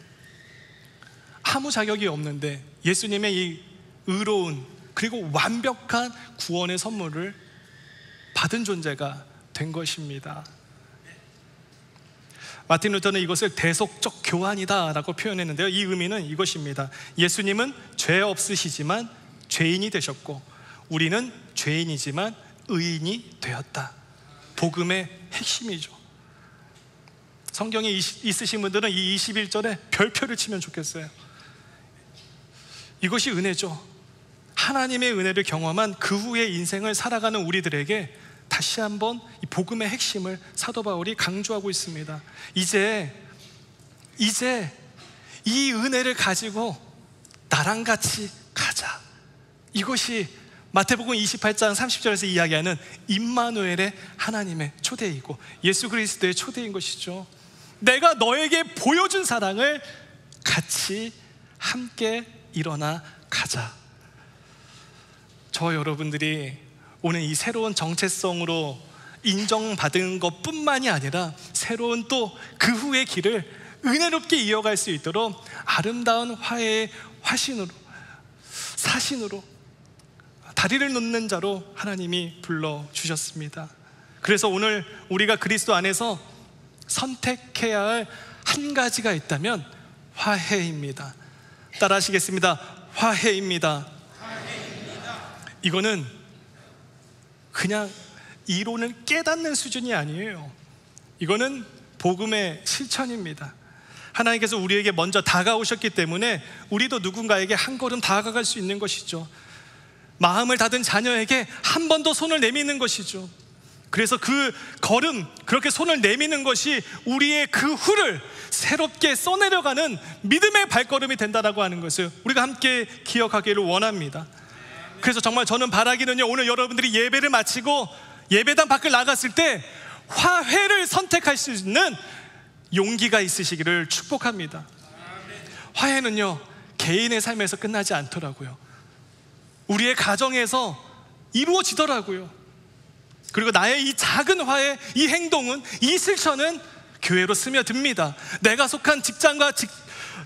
아무 자격이 없는데 예수님의 이 의로운 그리고 완벽한 구원의 선물을 받은 존재가 된 것입니다. 마틴 루터는 이것을 대속적 교환이다라고 표현했는데요, 이 의미는 이것입니다. 예수님은 죄 없으시지만 죄인이 되셨고 우리는 죄인이지만 의인이 되었다. 복음의 핵심이죠. 성경에 있으신 분들은 이 21절에 별표를 치면 좋겠어요. 이것이 은혜죠. 하나님의 은혜를 경험한 그 후의 인생을 살아가는 우리들에게 다시 한번 이 복음의 핵심을 사도 바울이 강조하고 있습니다. 이제 이 은혜를 가지고 나랑 같이 가자. 이것이 마태복음 28장 30절에서 이야기하는 임마누엘의 하나님의 초대이고 예수 그리스도의 초대인 것이죠. 내가 너에게 보여준 사랑을 같이 함께 일어나 가자. 저와 여러분들이 오늘 이 새로운 정체성으로 인정받은 것뿐만이 아니라 새로운 또 그 후의 길을 은혜롭게 이어갈 수 있도록 아름다운 화해의 화신으로, 사신으로, 다리를 놓는 자로 하나님이 불러주셨습니다. 그래서 오늘 우리가 그리스도 안에서 선택해야 할 한 가지가 있다면 화해입니다. 따라 하시겠습니다. 화해입니다. 이거는 그냥 이론을 깨닫는 수준이 아니에요. 이거는 복음의 실천입니다. 하나님께서 우리에게 먼저 다가오셨기 때문에 우리도 누군가에게 한 걸음 다가갈 수 있는 것이죠. 마음을 닫은 자녀에게 한 번 더 손을 내미는 것이죠. 그래서 그 걸음, 그렇게 손을 내미는 것이 우리의 그 후를 새롭게 써내려가는 믿음의 발걸음이 된다라고 하는 것을 우리가 함께 기억하기를 원합니다. 그래서 정말 저는 바라기는요, 오늘 여러분들이 예배를 마치고 예배당 밖을 나갔을 때 화해를 선택할 수 있는 용기가 있으시기를 축복합니다. 화해는요, 개인의 삶에서 끝나지 않더라고요. 우리의 가정에서 이루어지더라고요. 그리고 나의 이 작은 화해, 이 행동은, 이 실천은 교회로 스며듭니다. 내가 속한 직장과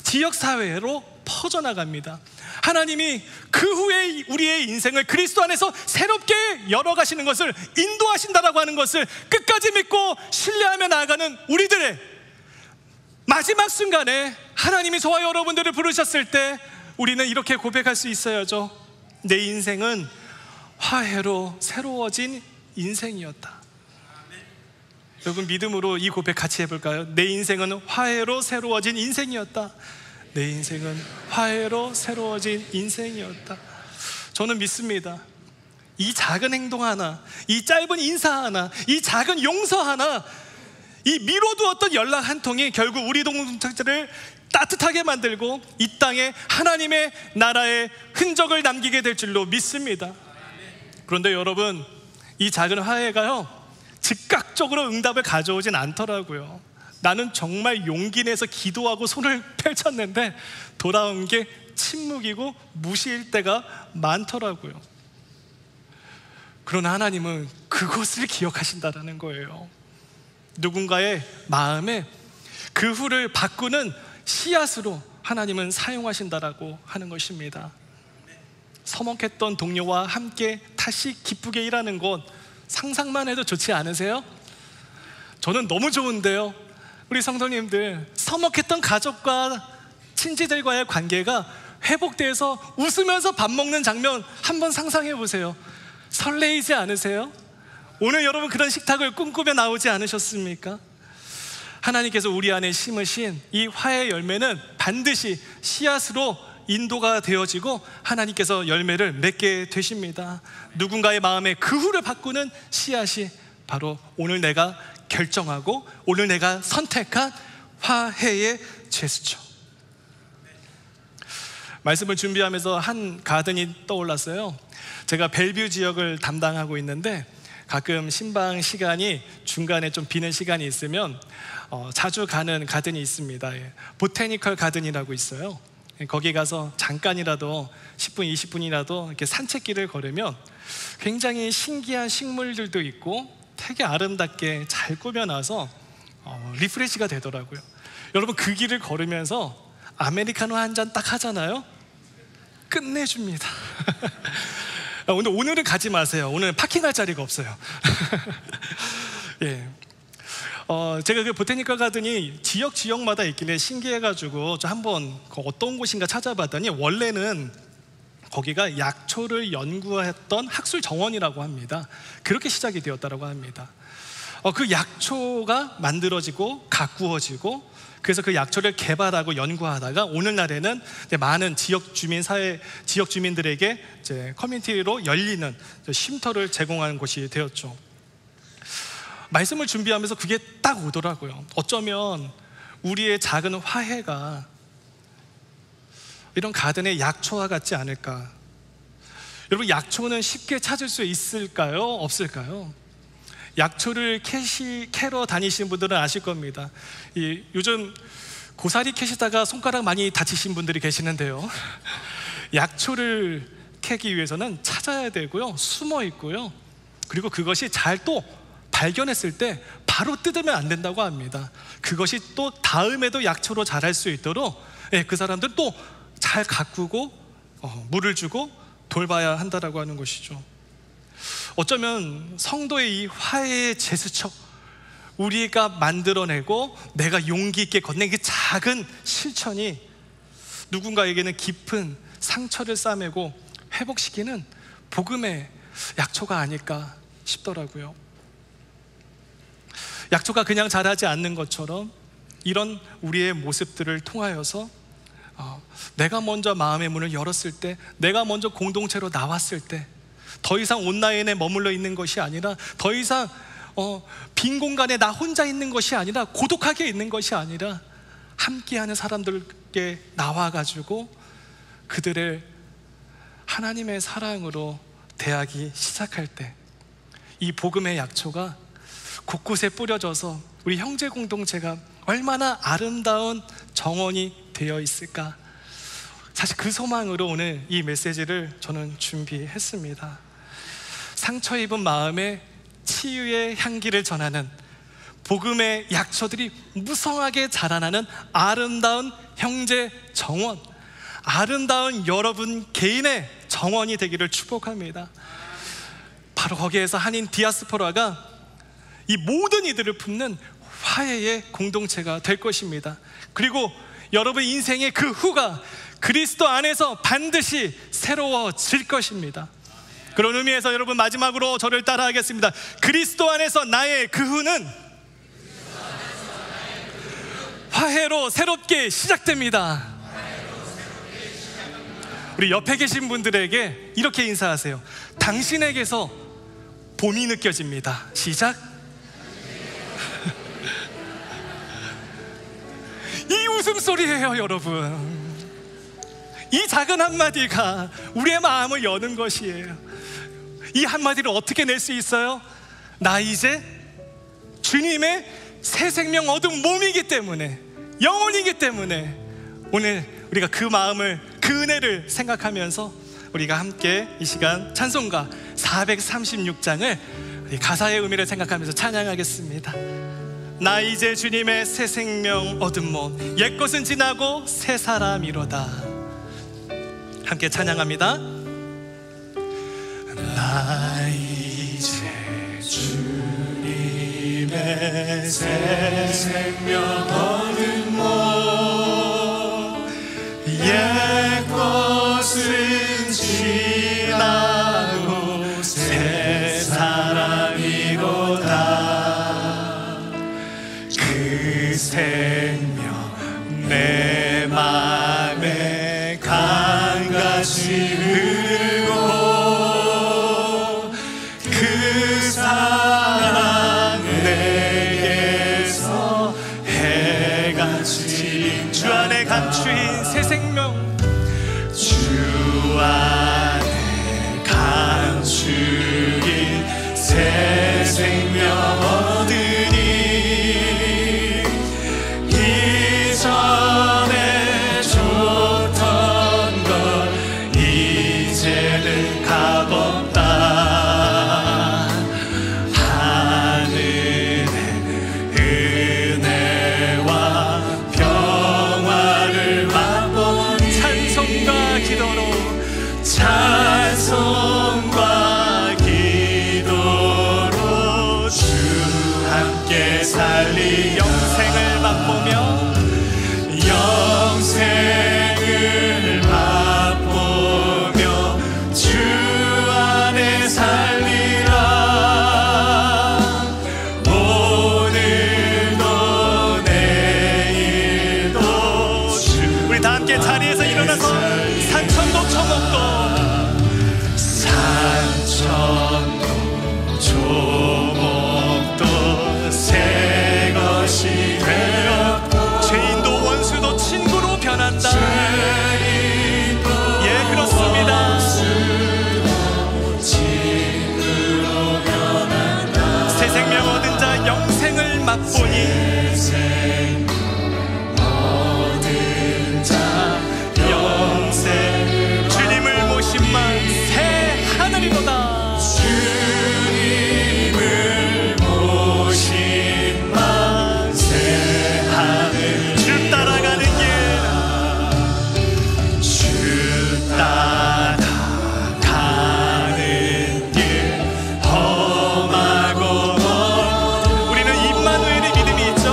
지역사회로 퍼져나갑니다. 하나님이 그 후에 우리의 인생을 그리스도 안에서 새롭게 열어가시는 것을, 인도하신다라고 하는 것을 끝까지 믿고 신뢰하며 나아가는 우리들의 마지막 순간에 하나님이 저와 여러분들을 부르셨을 때 우리는 이렇게 고백할 수 있어야죠. 내 인생은 화해로 새로워진 인생이었다. 여러분, 믿음으로 이 고백 같이 해볼까요? 내 인생은 화해로 새로워진 인생이었다. 내 인생은 화해로 새로워진 인생이었다. 저는 믿습니다. 이 작은 행동 하나, 이 짧은 인사 하나, 이 작은 용서 하나, 이 미뤄두었던 연락 한 통이 결국 우리 공동체를 따뜻하게 만들고 이 땅에 하나님의 나라의 흔적을 남기게 될 줄로 믿습니다. 그런데 여러분, 이 작은 화해가요, 즉각적으로 응답을 가져오진 않더라고요. 나는 정말 용기 내서 기도하고 손을 펼쳤는데 돌아온 게 침묵이고 무시일 때가 많더라고요. 그러나 하나님은 그것을 기억하신다는 거예요. 누군가의 마음에 그 후를 바꾸는 씨앗으로 하나님은 사용하신다라고 하는 것입니다. 서먹했던 동료와 함께 다시 기쁘게 일하는 것, 상상만 해도 좋지 않으세요? 저는 너무 좋은데요. 우리 성도님들, 서먹했던 가족과 친지들과의 관계가 회복돼서 웃으면서 밥 먹는 장면 한번 상상해 보세요. 설레이지 않으세요? 오늘 여러분 그런 식탁을 꿈꾸며 나오지 않으셨습니까? 하나님께서 우리 안에 심으신 이 화해의 열매는 반드시 씨앗으로 인도가 되어지고 하나님께서 열매를 맺게 되십니다. 누군가의 마음에 그 후를 바꾸는 씨앗이 바로 오늘 내가 결정하고 오늘 내가 선택한 화해의 제스처. 말씀을 준비하면서 한 가든이 떠올랐어요. 제가 벨뷰 지역을 담당하고 있는데 가끔 신방 시간이 중간에 좀 비는 시간이 있으면 자주 가는 가든이 있습니다. 보테니컬 가든이라고 있어요. 거기 가서 잠깐이라도 10분, 20분이라도 이렇게 산책길을 걸으면 굉장히 신기한 식물들도 있고 되게 아름답게 잘 꾸며놔서 리프레시가 되더라고요. 여러분, 그 길을 걸으면서 아메리카노 한 잔 딱 하잖아요. 끝내줍니다. 오늘은 가지 마세요. 오늘은 파킹할 자리가 없어요. 예. 제가 그 보테니컬 가든이 지역마다 있길래 신기해가지고 저 한번 어떤 곳인가 찾아봤더니 원래는 거기가 약초를 연구했던 학술 정원이라고 합니다. 그렇게 시작이 되었다고 합니다. 그 약초가 만들어지고 가꾸어지고 그래서 그 약초를 개발하고 연구하다가 오늘날에는 많은 지역 주민들에게 이제 커뮤니티로 열리는 쉼터를 제공하는 곳이 되었죠. 말씀을 준비하면서 그게 딱 오더라고요. 어쩌면 우리의 작은 화해가 이런 가든의 약초와 같지 않을까. 여러분, 약초는 쉽게 찾을 수 있을까요? 없을까요? 약초를 캐러 다니신 분들은 아실 겁니다. 요즘 고사리 캐시다가 손가락 많이 다치신 분들이 계시는데요. 약초를 캐기 위해서는 찾아야 되고요, 숨어 있고요, 그리고 그것이 잘 또 발견했을 때 바로 뜯으면 안 된다고 합니다. 그것이 또 다음에도 약초로 자랄 수 있도록 그 사람들 또 잘 가꾸고 물을 주고 돌봐야 한다라고 하는 것이죠. 어쩌면 성도의 이 화해의 제스처, 우리가 만들어내고 내가 용기 있게 건넨 그 작은 실천이 누군가에게는 깊은 상처를 싸매고 회복시키는 복음의 약초가 아닐까 싶더라고요. 약초가 그냥 자라지 않는 것처럼 이런 우리의 모습들을 통하여서 내가 먼저 마음의 문을 열었을 때, 내가 먼저 공동체로 나왔을 때 더 이상 온라인에 머물러 있는 것이 아니라, 더 이상 빈 공간에 나 혼자 있는 것이 아니라, 고독하게 있는 것이 아니라 함께하는 사람들께 나와가지고 그들을 하나님의 사랑으로 대하기 시작할 때 이 복음의 약초가 곳곳에 뿌려져서 우리 형제 공동체가 얼마나 아름다운 정원이 되어 있을까. 사실 그 소망으로 오늘 이 메시지를 저는 준비했습니다. 상처 입은 마음에 치유의 향기를 전하는 복음의 약초들이 무성하게 자라나는 아름다운 형제 정원, 아름다운 여러분 개인의 정원이 되기를 축복합니다. 바로 거기에서 한인 디아스포라가 이 모든 이들을 품는 화해의 공동체가 될 것입니다. 그리고 여러분 인생의 그 후가 그리스도 안에서 반드시 새로워질 것입니다. 그런 의미에서 여러분 마지막으로 저를 따라하겠습니다. 그리스도 안에서 나의 그 후는 화해로 새롭게 시작됩니다. 우리 옆에 계신 분들에게 이렇게 인사하세요. 당신에게서 봄이 느껴집니다. 시작. 이 웃음소리예요, 여러분. 이 작은 한마디가 우리의 마음을 여는 것이에요. 이 한마디를 어떻게 낼 수 있어요? 나 이제 주님의 새 생명 얻은 몸이기 때문에, 영혼이기 때문에 오늘 우리가 그 마음을, 그 은혜를 생각하면서 우리가 함께 이 시간 찬송가 436장을 가사의 의미를 생각하면서 찬양하겠습니다. 나 이제 주님의 새 생명 얻은 몸, 옛것은 지나고 새 사람이로다. 함께 찬양합니다. 나 이제 주님의 새 생명 얻은 몸, 옛것은 지나고 새 사람이로다. 그 생명 내 맘에 강같이 흐르고 그 사랑 내게서 해같이 주 안에 감추인 새 생명, 주 안에 감추인 새 생명 얻으니 이전에 좋던 것 이제는 값없다. 하늘의 은혜와 평화를 맛보니 찬송과 기도로, 찬송과 기도로 주 함께 살리 영생을 맛보며, 영생을 맛보며 주 안에 살리라. 오늘도 내일도 주. 우리 다 함께 자리에서 일어나서 산천도 초목도, 산천도 초목도 새 것이 되었고, 죄인도 원수도 친구로 변한다. 예, 그렇습니다. 새 생명 얻은 자 영생을 맛보니, 영생 주님을 모심만 새 하늘이로다. 주님을 모심만 새 하늘. 주 따라가는 길, 주 따라가는 길 험하고 먼. 우리는 임마누엘의 믿음이 있죠.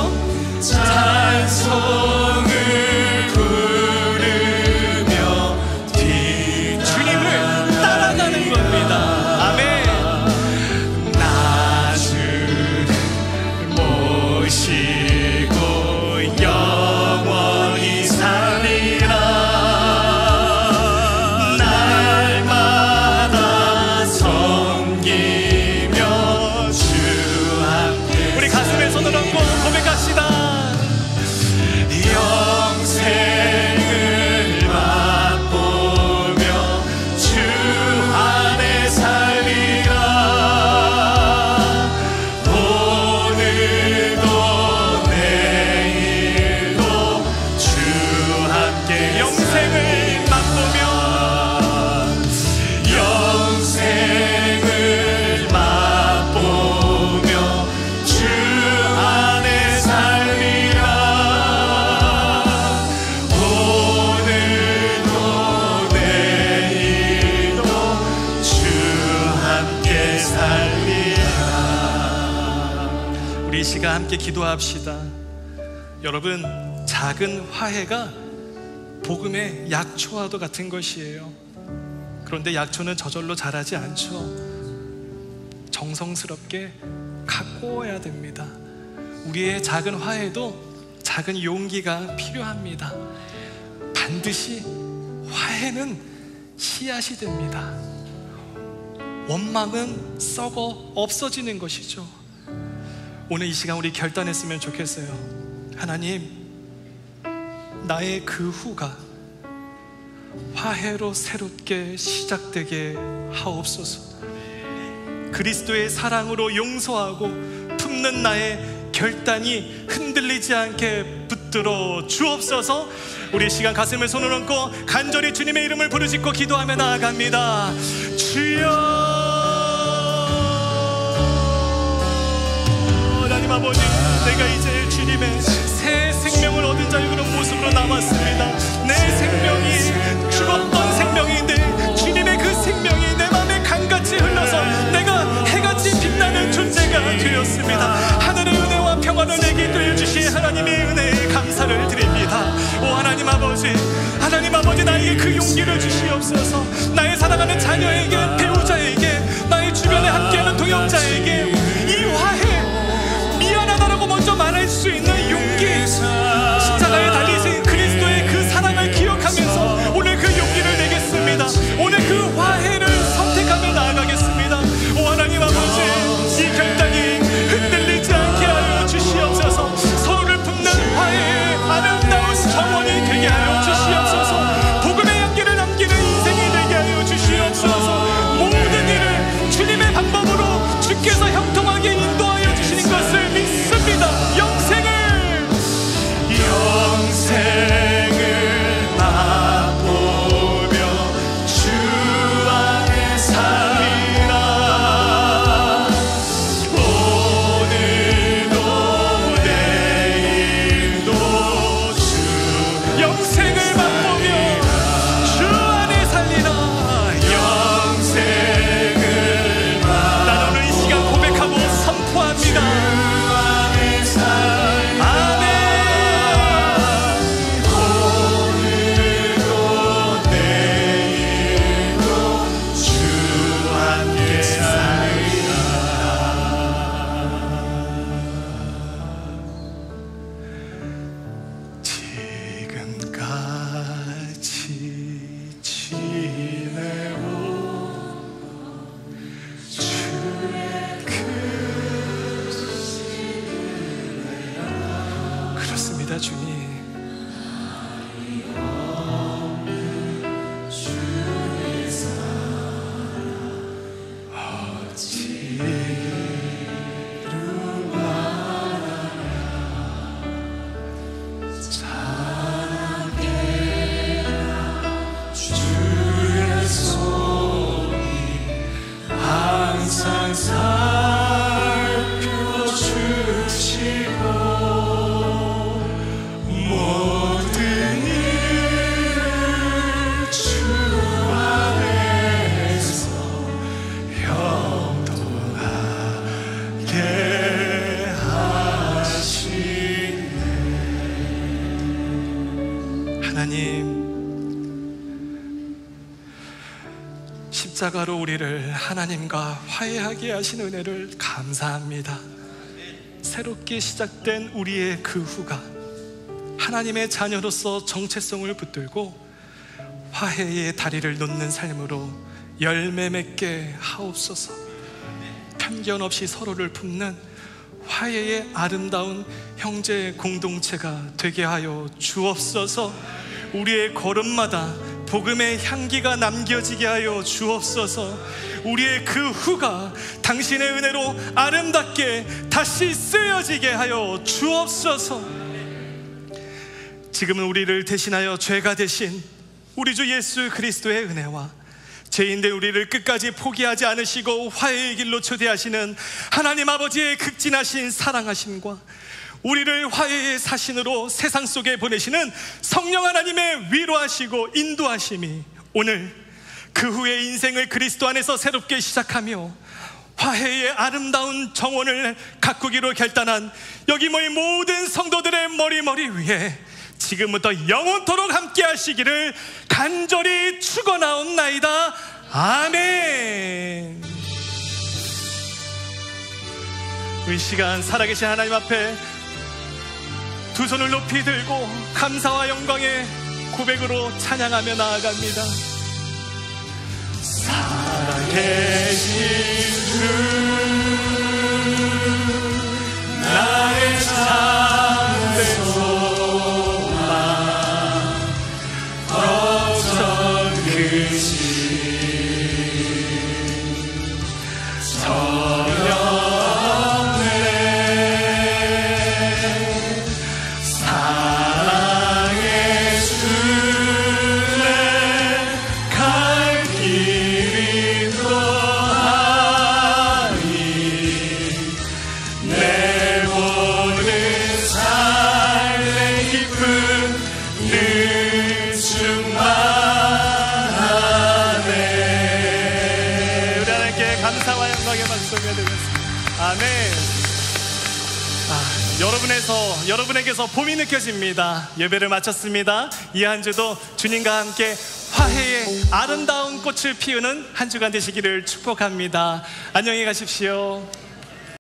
이 시간 함께 기도합시다. 여러분, 작은 화해가 복음의 약초와도 같은 것이에요. 그런데 약초는 저절로 자라지 않죠. 정성스럽게 가꿔야 됩니다. 우리의 작은 화해도 작은 용기가 필요합니다. 반드시 화해는 씨앗이 됩니다. 원망은 썩어 없어지는 것이죠. 오늘 이 시간 우리 결단했으면 좋겠어요. 하나님, 나의 그 후가 화해로 새롭게 시작되게 하옵소서. 그리스도의 사랑으로 용서하고 품는 나의 결단이 흔들리지 않게 붙들어 주옵소서. 우리 시간 가슴에 손을 얹고 간절히 주님의 이름을 부르짖고 기도하며 나아갑니다. 주여, 하나님 아버지, 내가 이제 주님의 새 생명을 얻은 자의 그런 모습으로 남았습니다. 내 생명이 죽었던 생명인데 주님의 그 생명이 내 맘에 강같이 흘러서 내가 해같이 빛나는 존재가 되었습니다. 하늘의 은혜와 평화를 내게 들려주신 하나님의 은혜에 감사를 드립니다. 오 하나님 아버지, 하나님 아버지, 나에게 그 용기를 주시옵소서. 나의 사랑하는 자녀에게, 배우자에게, 나의 주변에 함께하는 동역자에게 이 화해, 미안하다라고 먼저 말할 수 있는 용기, 십자가에 달리신 그리스도의 그 사랑을 기억하면서 오늘 그 용기를 내겠습니다. 오늘 그 화해를 선택하며 나아가겠습니다. 오 하나님 아버지, 이 결단이 흔들리지 않게 하여 주시옵소서. 서로를 품는 화해의 아름다운 정원이 되게 하여 주시옵소서. 복음의 향기를 남기는 인생이 되게 하여 주시옵소서. 모든 일을 주님의 방법으로 주께서 형통하게 인도하여 주시는 것을 믿습니다. 영생을 맛보며 주 안에 살리라. 오늘도 내일도 주 영생을 맛보며 주 안에 살리라. 영생을 난 오늘 이 시간 고백하고 선포합니다. 십자가로 우리를 하나님과 화해하게 하신 은혜를 감사합니다. 새롭게 시작된 우리의 그 후가 하나님의 자녀로서 정체성을 붙들고 화해의 다리를 놓는 삶으로 열매 맺게 하옵소서. 편견 없이 서로를 품는 화해의 아름다운 형제 공동체가 되게 하여 주옵소서. 우리의 걸음마다 복음의 향기가 남겨지게 하여 주옵소서. 우리의 그 후가 당신의 은혜로 아름답게 다시 쓰여지게 하여 주옵소서. 지금은 우리를 대신하여 죄가 되신 우리 주 예수 그리스도의 은혜와 죄인된 우리를 끝까지 포기하지 않으시고 화해의 길로 초대하시는 하나님 아버지의 극진하신 사랑하심과 우리를 화해의 사신으로 세상 속에 보내시는 성령 하나님의 위로하시고 인도하심이 오늘 그 후의 인생을 그리스도 안에서 새롭게 시작하며 화해의 아름다운 정원을 가꾸기로 결단한 여기 모인 모든 성도들의 머리 위에 지금부터 영원토록 함께 하시기를 간절히 축원하옵나이다. 아멘. 이 시간 살아계신 하나님 앞에 두 손을 높이 들고 감사와 영광의 고백으로 찬양하며 나아갑니다. 살아계신 주 나의 참된 소망 덕천 크신 감사와 영광의 박수 올려드리겠습니다. 아멘. 여러분에게서 봄이 느껴집니다. 예배를 마쳤습니다. 이 한 주도 주님과 함께 화해의 아름다운 꽃을 피우는 한 주간 되시기를 축복합니다. 안녕히 가십시오.